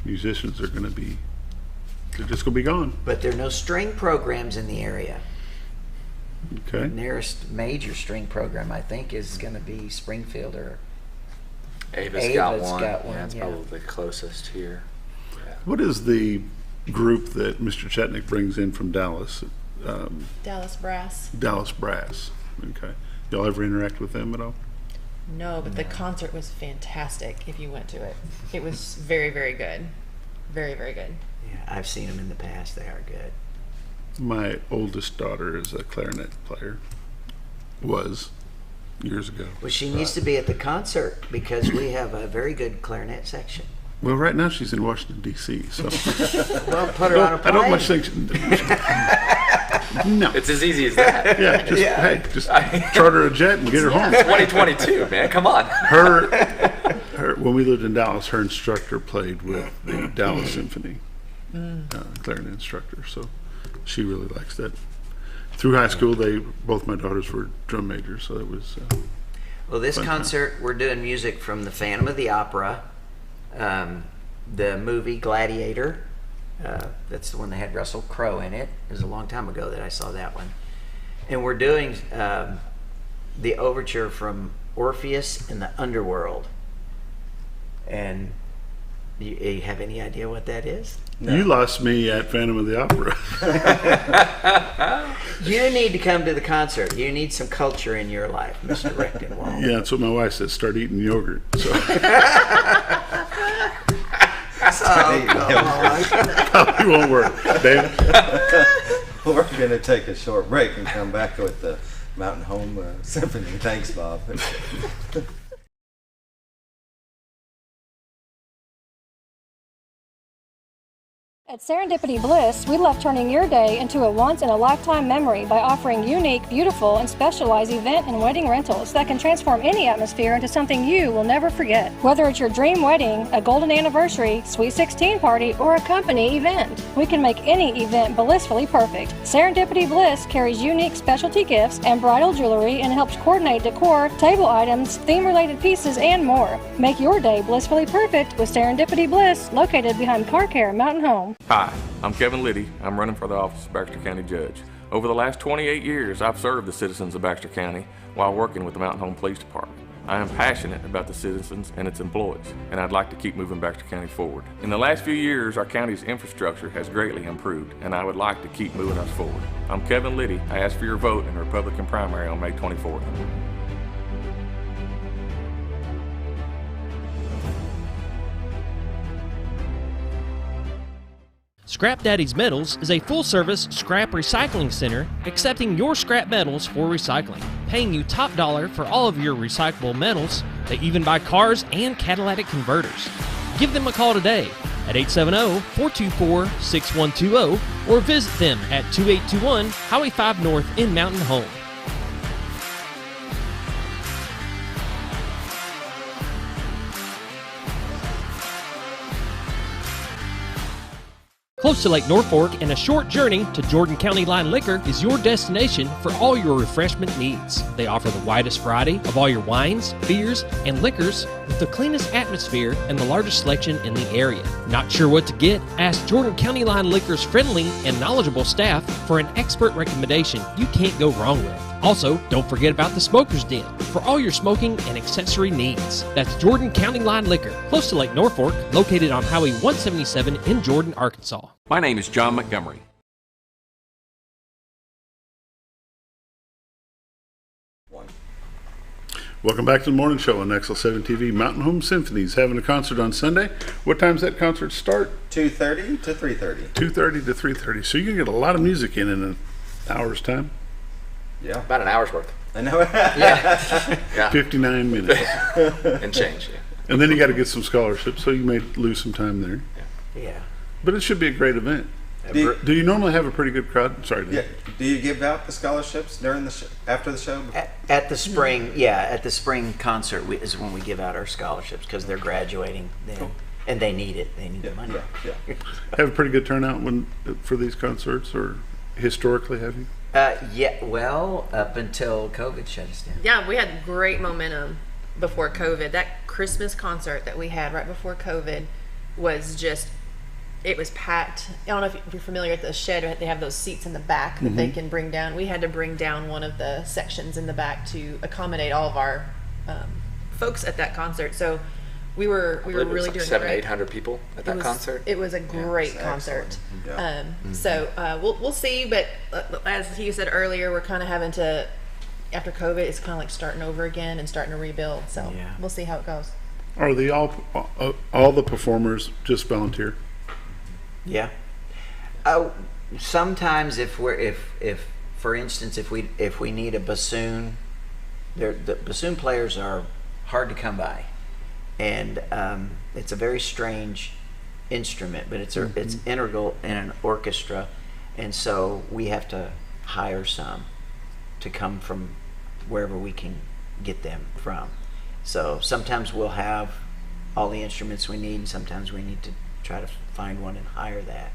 Speaker 3: Musicians are going to be, they're just going to be gone.
Speaker 13: But there are no string programs in the area.
Speaker 3: Okay.
Speaker 13: The nearest major string program, I think, is going to be Springfield or
Speaker 15: Ava's got one.
Speaker 13: Yeah,
Speaker 15: it's probably the closest here. Yeah.
Speaker 3: What is the group that Mr. Chetnick brings in from Dallas?
Speaker 14: Dallas Brass.
Speaker 3: Dallas Brass. Okay. Y'all ever interact with them at all?
Speaker 14: No, but the concert was fantastic if you went to it. It was very, very good. Very, very good.
Speaker 13: Yeah, I've seen them in the past. They are good.
Speaker 3: My oldest daughter is a clarinet player. Was years ago.
Speaker 13: Well, she needs to be at the concert because we have a very good clarinet section.
Speaker 3: Well, right now she's in Washington, D.C., so.
Speaker 13: Well, put her on a plane.
Speaker 3: I don't much think. No.
Speaker 15: It's as easy as that.
Speaker 3: Yeah, just charter a jet and get her home.
Speaker 15: 2022, man, come on.
Speaker 3: Her, when we lived in Dallas, her instructor played with the Dallas Symphony, clarinet instructor, so she really likes that. Through high school, both my daughters were drum majors, so it was
Speaker 13: well, this
Speaker 3: fun
Speaker 13: concert, we're doing music from the Phantom of the Opera, the movie Gladiator. That's the one that had Russell Crowe in it. It was a long time ago that I saw that one. And we're doing the overture from Orpheus in the Underworld. And you have any idea what that is?
Speaker 3: No. You lost me at Phantom of the Opera.
Speaker 13: You need to come to the concert. You need some culture in your life, Mr. Rechtenwald.
Speaker 3: Yeah, that's what my wife says. Start eating yogurt. So. Probably won't work. David?
Speaker 4: We're going to take a short break and come back with the Mountain Home Symphony. Thanks, Bob.
Speaker 5: At Serendipity Bliss, we love turning your day into a once-in-a-lifetime memory by offering unique, beautiful, and specialized event and wedding rentals that can transform any atmosphere into something you will never forget. Whether it's your dream wedding, a golden anniversary, sweet 16 party, or a company event, we can make any event blissfully perfect. Serendipity Bliss carries unique specialty gifts and bridal jewelry and helps coordinate decor, table items, theme-related pieces, and more. Make your day blissfully perfect with Serendipity Bliss, located behind Car Care Mountain Home.
Speaker 23: Hi, I'm Kevin Liddy. I'm running for the office of Baxter County Judge.
Speaker 6: Over the last 28 years, I've served the citizens of Baxter County while working with the Mountain Home Police Department. I am passionate about the citizens and its employees, and I'd like to keep moving Baxter County forward. In the last few years, our county's infrastructure has greatly improved, and I would like to keep moving us forward. I'm Kevin Liddy. I ask for your vote in the Republican primary on May 24th.
Speaker 1: Scrap Daddy's Metals is a full-service scrap recycling center accepting your scrap metals for recycling, paying you top dollar for all of your recyclable metals. They even buy cars and catalytic converters. Give them a call today at 870-424-6120 or visit them at 2821 Highway 5 North in Mountain Home. Close to Lake Norfolk and a short journey to Jordan County Line Liquor is your destination for all your refreshment needs. They offer the widest variety of all your wines, beers, and liquors with the cleanest atmosphere and the largest selection in the area. Not sure what to get? Ask Jordan County Line Liquor's friendly and knowledgeable staff for an expert recommendation you can't go wrong with. Also, don't forget about the Smoker's Den for all your smoking and accessory needs. That's Jordan County Line Liquor, close to Lake Norfolk, located on Highway 177 in Jordan, Arkansas.
Speaker 6: My name is John Montgomery.
Speaker 3: Welcome back to the morning show on XL7-TV. Mountain Home Symphony's having a concert on Sunday. What time's that concert start?
Speaker 4: 2:30 to 3:30.
Speaker 3: 2:30 to 3:30. So you can get a lot of music in an hour's time.
Speaker 4: Yeah.
Speaker 15: About an hour's worth.
Speaker 4: I know.
Speaker 15: Yeah.
Speaker 3: 59 minutes.
Speaker 15: And change, yeah.
Speaker 3: And then you got to get some scholarships, so you may lose some time there.
Speaker 13: Yeah.
Speaker 3: But it should be a great event. Do you normally have a pretty good crowd? Sorry.
Speaker 4: Yeah. Do you give out the scholarships during the after the show?
Speaker 13: At the spring, at the spring concert is when we give out our scholarships because they're graduating then, and they need it. They need the money.
Speaker 4: Yeah.
Speaker 3: Have a pretty good turnout for these concerts, or historically have you?
Speaker 13: Well, up until COVID shut us down.
Speaker 14: Yeah, we had great momentum before COVID. That Christmas concert that we had right before COVID was just, it was packed. I don't know if you're familiar with the shed. They have those seats in the back that they can bring down. We had to bring down one of the sections in the back to accommodate all of our folks at that concert. So we were really doing
Speaker 15: 700-800 people at that concert.
Speaker 14: It was a great concert. So we'll see, but as you said earlier, we're kind of having to, after COVID, it's kind of like starting over again and starting to rebuild. So we'll see how it goes.
Speaker 3: Are they all the performers just volunteer?
Speaker 13: Yeah. Sometimes if for instance if we need a bassoon, the bassoon players are hard to come by. And it's a very strange instrument, but it's integral in an orchestra, and so we have to hire some to come from wherever we can get them from. So sometimes we'll have all the instruments we need, and sometimes we need to try to find one and hire that.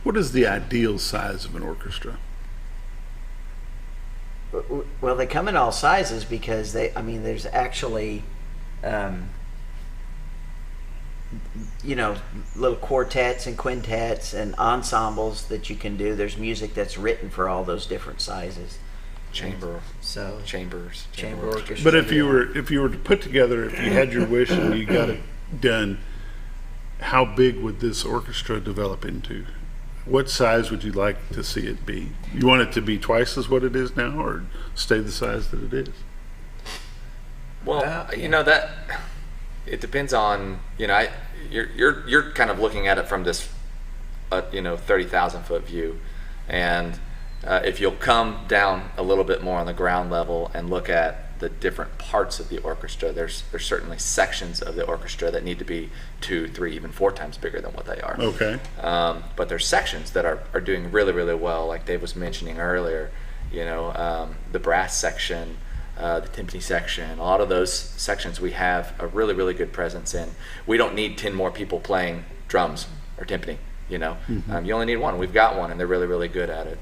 Speaker 3: What is the ideal size of an orchestra?
Speaker 13: Well, they come in all sizes because there's actually little quartets and quintets and ensembles that you can do. There's music that's written for all those different sizes.
Speaker 15: Chamber orchestra.
Speaker 3: But if you were to put together, if you had your wish and you got it done, how big would this orchestra develop into? What size would you like to see it be? You want it to be twice as what it is now, or stay the size that it is?
Speaker 15: Well, that it depends on you're kind of looking at it from this 30,000 foot view, and if you'll come down a little bit more on the ground level and look at the different parts of the orchestra, there's certainly sections of the orchestra that need to be 2, 3, even 4 times bigger than what they are.
Speaker 3: Okay.
Speaker 15: But there's sections that are doing really, really well, like Dave was mentioning earlier. The brass section, the timpani section, a lot of those sections we have a really, really good presence in. We don't need 10 more people playing drums or timpani. You only need one. We've got one, and they're really, really good at it.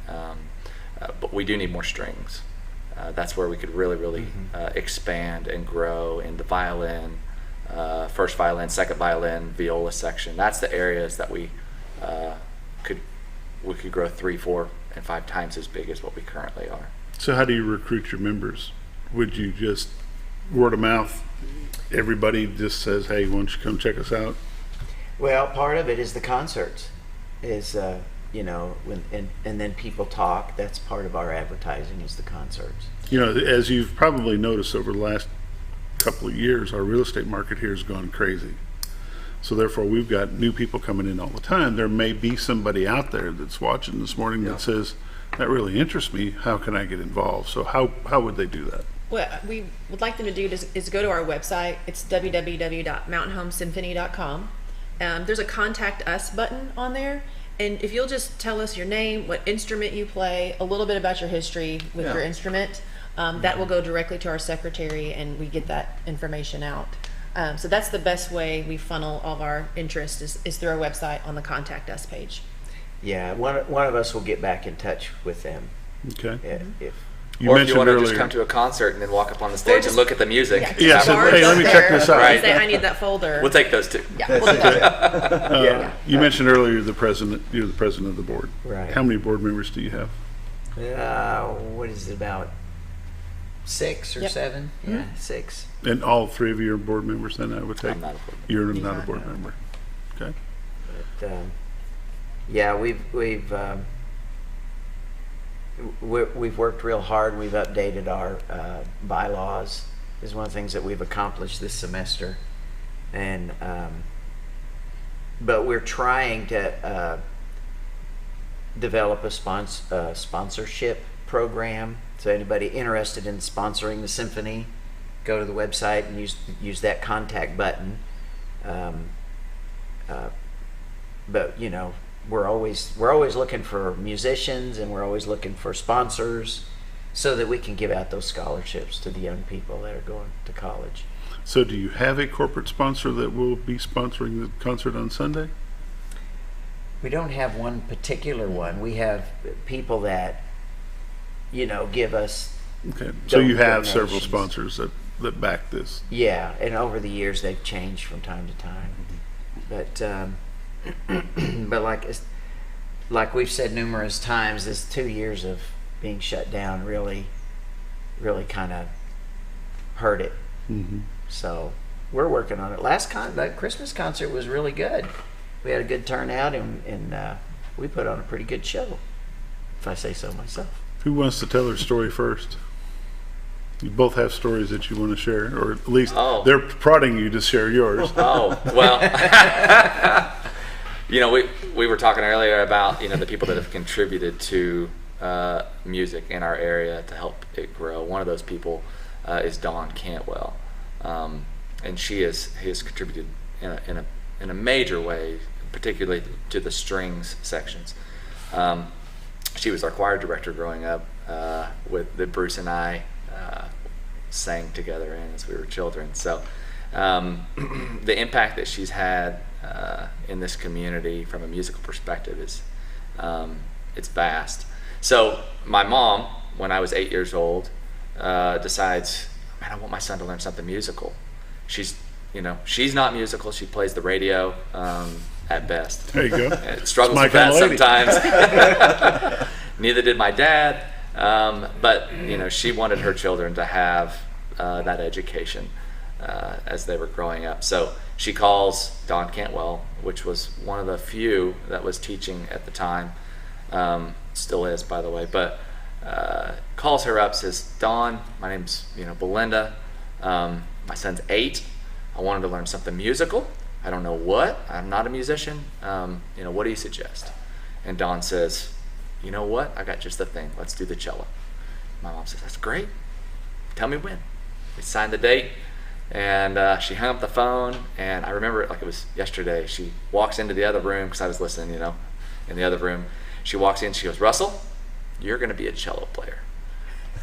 Speaker 15: But we do need more strings. That's where we could really, really expand and grow in the violin, first violin, second violin, viola section. That's the areas that we could grow 3, 4, and 5 times as big as what we currently are.
Speaker 3: So how do you recruit your members? Would you just word of mouth? Everybody just says, hey, why don't you come check us out?
Speaker 13: Well, part of it is the concerts, is and then people talk. That's part of our advertising, is the concerts.
Speaker 3: As you've probably noticed over the last couple of years, our real estate market here has gone crazy. So therefore, we've got new people coming in all the time. There may be somebody out there that's watching this morning that says, that really interests me. How can I get involved? So how would they do that?
Speaker 14: What we would like them to do is go to our website. It's www.mountainhomesymphony.com. There's a contact us button on there. And if you'll just tell us your name, what instrument you play, a little bit about your history with your instrument, that will go directly to our secretary, and we get that information out. So that's the best way we funnel all of our interest is through our website on the Contact Us page.
Speaker 13: Yeah, one of us will get back in touch with them.
Speaker 3: Okay.
Speaker 13: If
Speaker 3: you
Speaker 15: or
Speaker 3: mentioned
Speaker 15: if you want to
Speaker 3: earlier,
Speaker 15: just come to a concert and then walk up on the stage and look at the music.
Speaker 3: Yeah, so, hey, let me check this out.
Speaker 14: Right. Say, I need that folder.
Speaker 15: We'll take those too.
Speaker 14: Yeah, we'll do that.
Speaker 3: You mentioned earlier you're the president of the board.
Speaker 13: Right.
Speaker 3: How many board members do you have?
Speaker 13: What is it, about 6 or 7? Yeah, 6.
Speaker 3: And all 3 of you are board members then, I would take?
Speaker 15: I'm not a board member.
Speaker 3: You're not a board member. Okay.
Speaker 13: But, yeah, we've worked real hard. We've updated our bylaws. Is one of the things that we've accomplished this semester, and but we're trying to develop a sponsorship program. So anybody interested in sponsoring the symphony, go to the website and use that contact button. But we're always looking for musicians, and we're always looking for sponsors, so that we can give out those scholarships to the young people that are going to college.
Speaker 3: So do you have a corporate sponsor that will be sponsoring the concert on Sunday?
Speaker 13: We don't have one particular one. We have people that give us.
Speaker 3: Okay, so you have
Speaker 13: donations.
Speaker 3: several sponsors that back this.
Speaker 13: Yeah, and over the years they've changed from time to time. But but like we've said numerous times, this 2 years of being shut down really kind of hurt it.
Speaker 3: Mm-hmm.
Speaker 13: So we're working on it. That Christmas concert was really good. We had a good turnout, and we put on a pretty good show, if I say so myself.
Speaker 3: Who wants to tell their story first? You both have stories that you want to share, or at least they're prodding you to share yours.
Speaker 15: Oh, well, we were talking earlier about, the people that have contributed to music in our area to help it grow. One of those people is Dawn Cantwell, and he has contributed in a major way, particularly to the strings sections. She was our choir director growing up, that Bruce and I sang together in as we were children. So the impact that she's had in this community from a musical perspective is it's vast. So my mom, when I was 8 years old, decides, man, I want my son to learn something musical. She's not musical. She plays the radio at best.
Speaker 3: There you go.
Speaker 15: Struggles with that sometimes. Neither did my dad. But she wanted her children to have that education as they were growing up. So she calls Dawn Cantwell, which was one of the few that was teaching at the time, still is, by the way, but calls her up, says, Dawn, my name's Belinda, my son's 8, I wanted to learn something musical, I don't know what, I'm not a musician, what do you suggest? And Dawn says, you know what, I got just the thing, let's do the cello. My mom says, that's great, tell me when. We signed the date, and she hung up the phone, and I remember it like it was yesterday. She walks into the other room, because I was listening, in the other room. She walks in, she goes, Russell, you're going to be a cello player.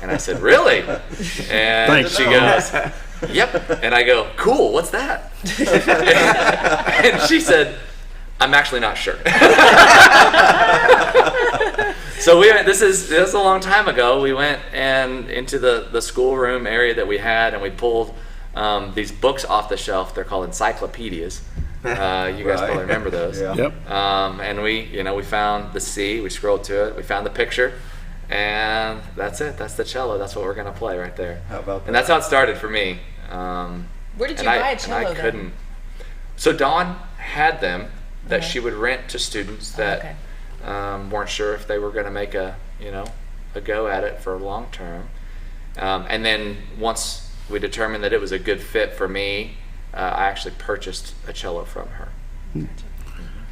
Speaker 15: And I said, really? And
Speaker 3: Thanks,
Speaker 15: she goes, yep. And I go, cool, what's that? And she said, I'm actually not sure. So this is a long time ago. We went into the schoolroom area that we had, and we pulled these books off the shelf. They're called encyclopedias. You guys probably remember those.
Speaker 3: Yeah. Yep.
Speaker 15: And we found the C. We scrolled to it. We found the picture, and that's it. That's the cello. That's what we're gonna play right there.
Speaker 4: How about that?
Speaker 15: And that's how it started for me.
Speaker 14: Where did you buy a cello
Speaker 15: And I
Speaker 14: then?
Speaker 15: couldn't. So Dawn had them that she would rent to students that weren't sure if they were going to make a go at it for long term. And then once we determined that it was a good fit for me, I actually purchased a cello from her.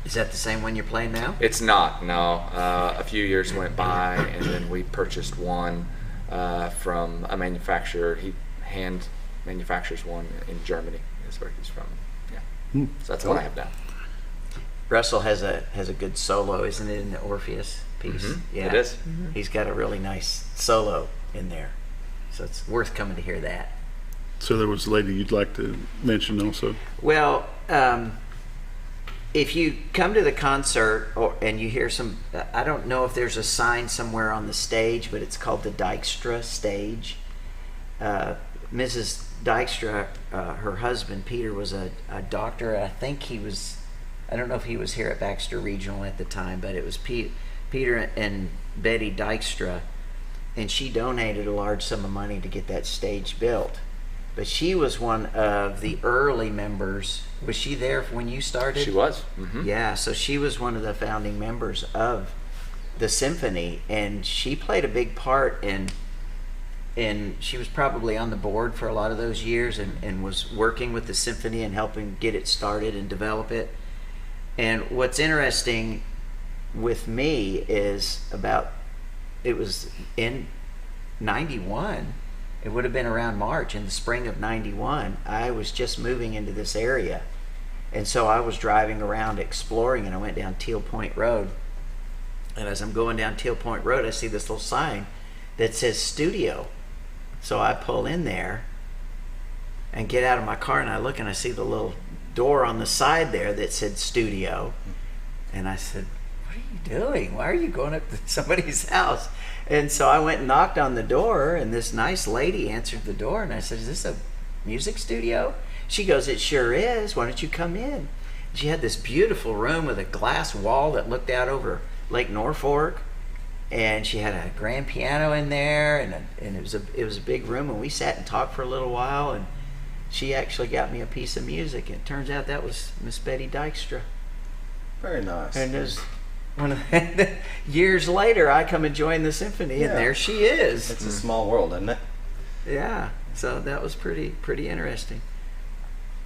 Speaker 13: Is that the same one you're playing now?
Speaker 15: It's not, no. A few years went by, and then we purchased one from a manufacturer. He hand manufactures one in Germany. Is where he's from. Yeah. So that's what I have now.
Speaker 13: Russell has a good solo, isn't it, in the Orpheus piece? Yeah,
Speaker 15: it is.
Speaker 13: He's got a really nice solo in there, so it's worth coming to hear that.
Speaker 3: So there was a lady you'd like to mention also?
Speaker 13: Well, if you come to the concert and you hear some, I don't know if there's a sign somewhere on the stage, but it's called the Dykstra stage. Mrs. Dykstra, her husband Peter was a doctor. I think he was, I don't know if he was here at Baxter Regional at the time, but it was Peter and Betty Dykstra, and she donated a large sum of money to get that stage built. But she was one of the early members. Was she there when you started?
Speaker 15: She was.
Speaker 13: Yeah, so she was one of the founding members of the symphony, and she played a big part in she was probably on the board for a lot of those years and was working with the symphony and helping get it started and develop it. And what's interesting with me is it was in 91, it would have been around March, in the spring of 91, I was just moving into this area. And so I was driving around exploring, and I went down Teal Point Road. And as I'm going down Teal Point Road, I see this little sign that says studio. So I pull in there and get out of my car, and I look and I see the little door on the side there that said studio. And I said, "What are you doing? Why are you going up to somebody's house?" And so I went and knocked on the door, and this nice lady answered the door, and I said, "Is this a music studio?" She goes, "It sure is. Why don't you come in?" She had this beautiful room with a glass wall that looked out over Lake Norfolk, and she had a grand piano in there, and it was a big room, and we sat and talked for a little while, and she actually got me a piece of music, and it turns out that was Miss Betty Dykstra.
Speaker 4: Very nice.
Speaker 13: And there's years later, I come and join the symphony, and there she is.
Speaker 4: It's a small world, isn't it?
Speaker 13: Yeah. So that was pretty interesting.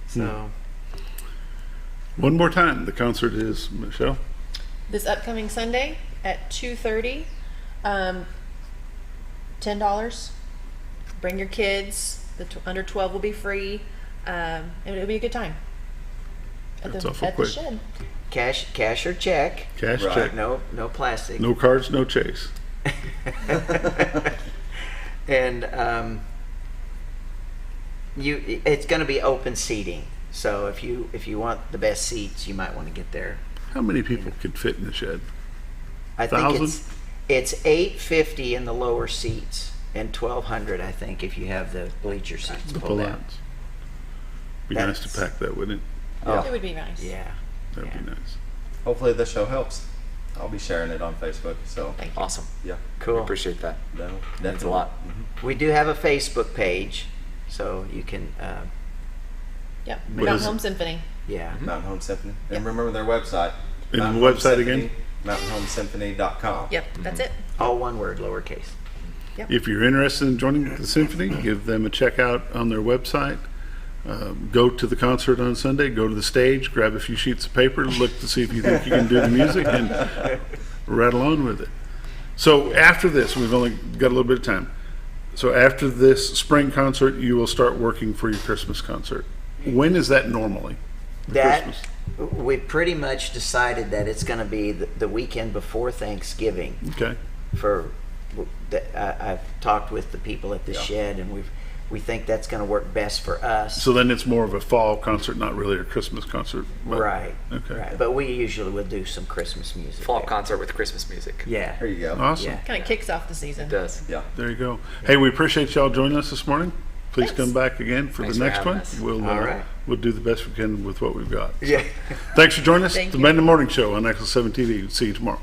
Speaker 13: So.
Speaker 3: One more time, the concert is, Michelle?
Speaker 14: This upcoming Sunday at 2:30, $10. Bring your kids. The under 12 will be free. It'll be a good time.
Speaker 3: That's awful quick.
Speaker 14: The shed.
Speaker 13: Cash or check.
Speaker 3: Cash, check.
Speaker 13: No plastic.
Speaker 3: No cards, no chase.
Speaker 13: And it's going to be open seating. So if you want the best seats, you might want to get there.
Speaker 3: How many people could fit in the shed?
Speaker 13: I think it's 850 in the lower seats and 1,200, I think, if you have the bleacher seats
Speaker 3: The
Speaker 13: pulled out.
Speaker 3: pull-outs. Be nice to pack that, wouldn't it?
Speaker 14: Oh, it would be nice.
Speaker 13: Yeah.
Speaker 3: That'd be nice.
Speaker 4: Hopefully the show helps. I'll be sharing it on Facebook. So
Speaker 15: Awesome.
Speaker 4: Yeah.
Speaker 13: Cool.
Speaker 15: We appreciate that.
Speaker 4: No,
Speaker 15: Means a lot.
Speaker 13: We do have a Facebook page, so you can.
Speaker 14: Yep.
Speaker 3: What
Speaker 14: Mountain
Speaker 3: is
Speaker 14: Home
Speaker 3: it?
Speaker 14: Symphony.
Speaker 13: Yeah.
Speaker 4: Mountain Home Symphony. And remember their website.
Speaker 3: And the
Speaker 4: Mountain Home
Speaker 3: website
Speaker 4: Symphony,
Speaker 3: again?
Speaker 4: mountainhomesymphony.com.
Speaker 14: Yep, that's it.
Speaker 13: All one word, lowercase.
Speaker 14: Yep.
Speaker 3: If you're interested in joining the symphony, give them a check out on their website. Go to the concert on Sunday, go to the stage, grab a few sheets of paper, look to see if you think you can do the music, and rattle on with it. So after this, we've only got a little bit of time. So after this spring concert, you will start working for your Christmas concert. When is that normally?
Speaker 13: That we pretty much decided that it's going to be the weekend before Thanksgiving.
Speaker 3: Okay.
Speaker 13: I've talked with the people at the shed, and we think that's going to work best for us.
Speaker 3: So then it's more of a fall concert, not really a Christmas concert.
Speaker 13: Right.
Speaker 3: Okay.
Speaker 13: Right. But we usually will do some Christmas music.
Speaker 15: Fall concert with Christmas music.
Speaker 13: Yeah.
Speaker 4: There you go.
Speaker 3: Awesome.
Speaker 13: Yeah.
Speaker 14: Kind of kicks off the season.
Speaker 15: It does.
Speaker 4: Yeah.
Speaker 3: There you go. Hey, we appreciate y'all joining us this morning. please come back again for
Speaker 15: Thanks
Speaker 3: the
Speaker 15: for
Speaker 3: next
Speaker 15: having
Speaker 3: one.
Speaker 15: us.
Speaker 3: We'll
Speaker 15: All right.
Speaker 3: we'll do the best we can with what we've got.
Speaker 15: Yeah.
Speaker 3: Thanks for joining us.
Speaker 14: Thank
Speaker 3: The
Speaker 14: you.
Speaker 3: Monday Morning Show on XL7 TV. See you tomorrow.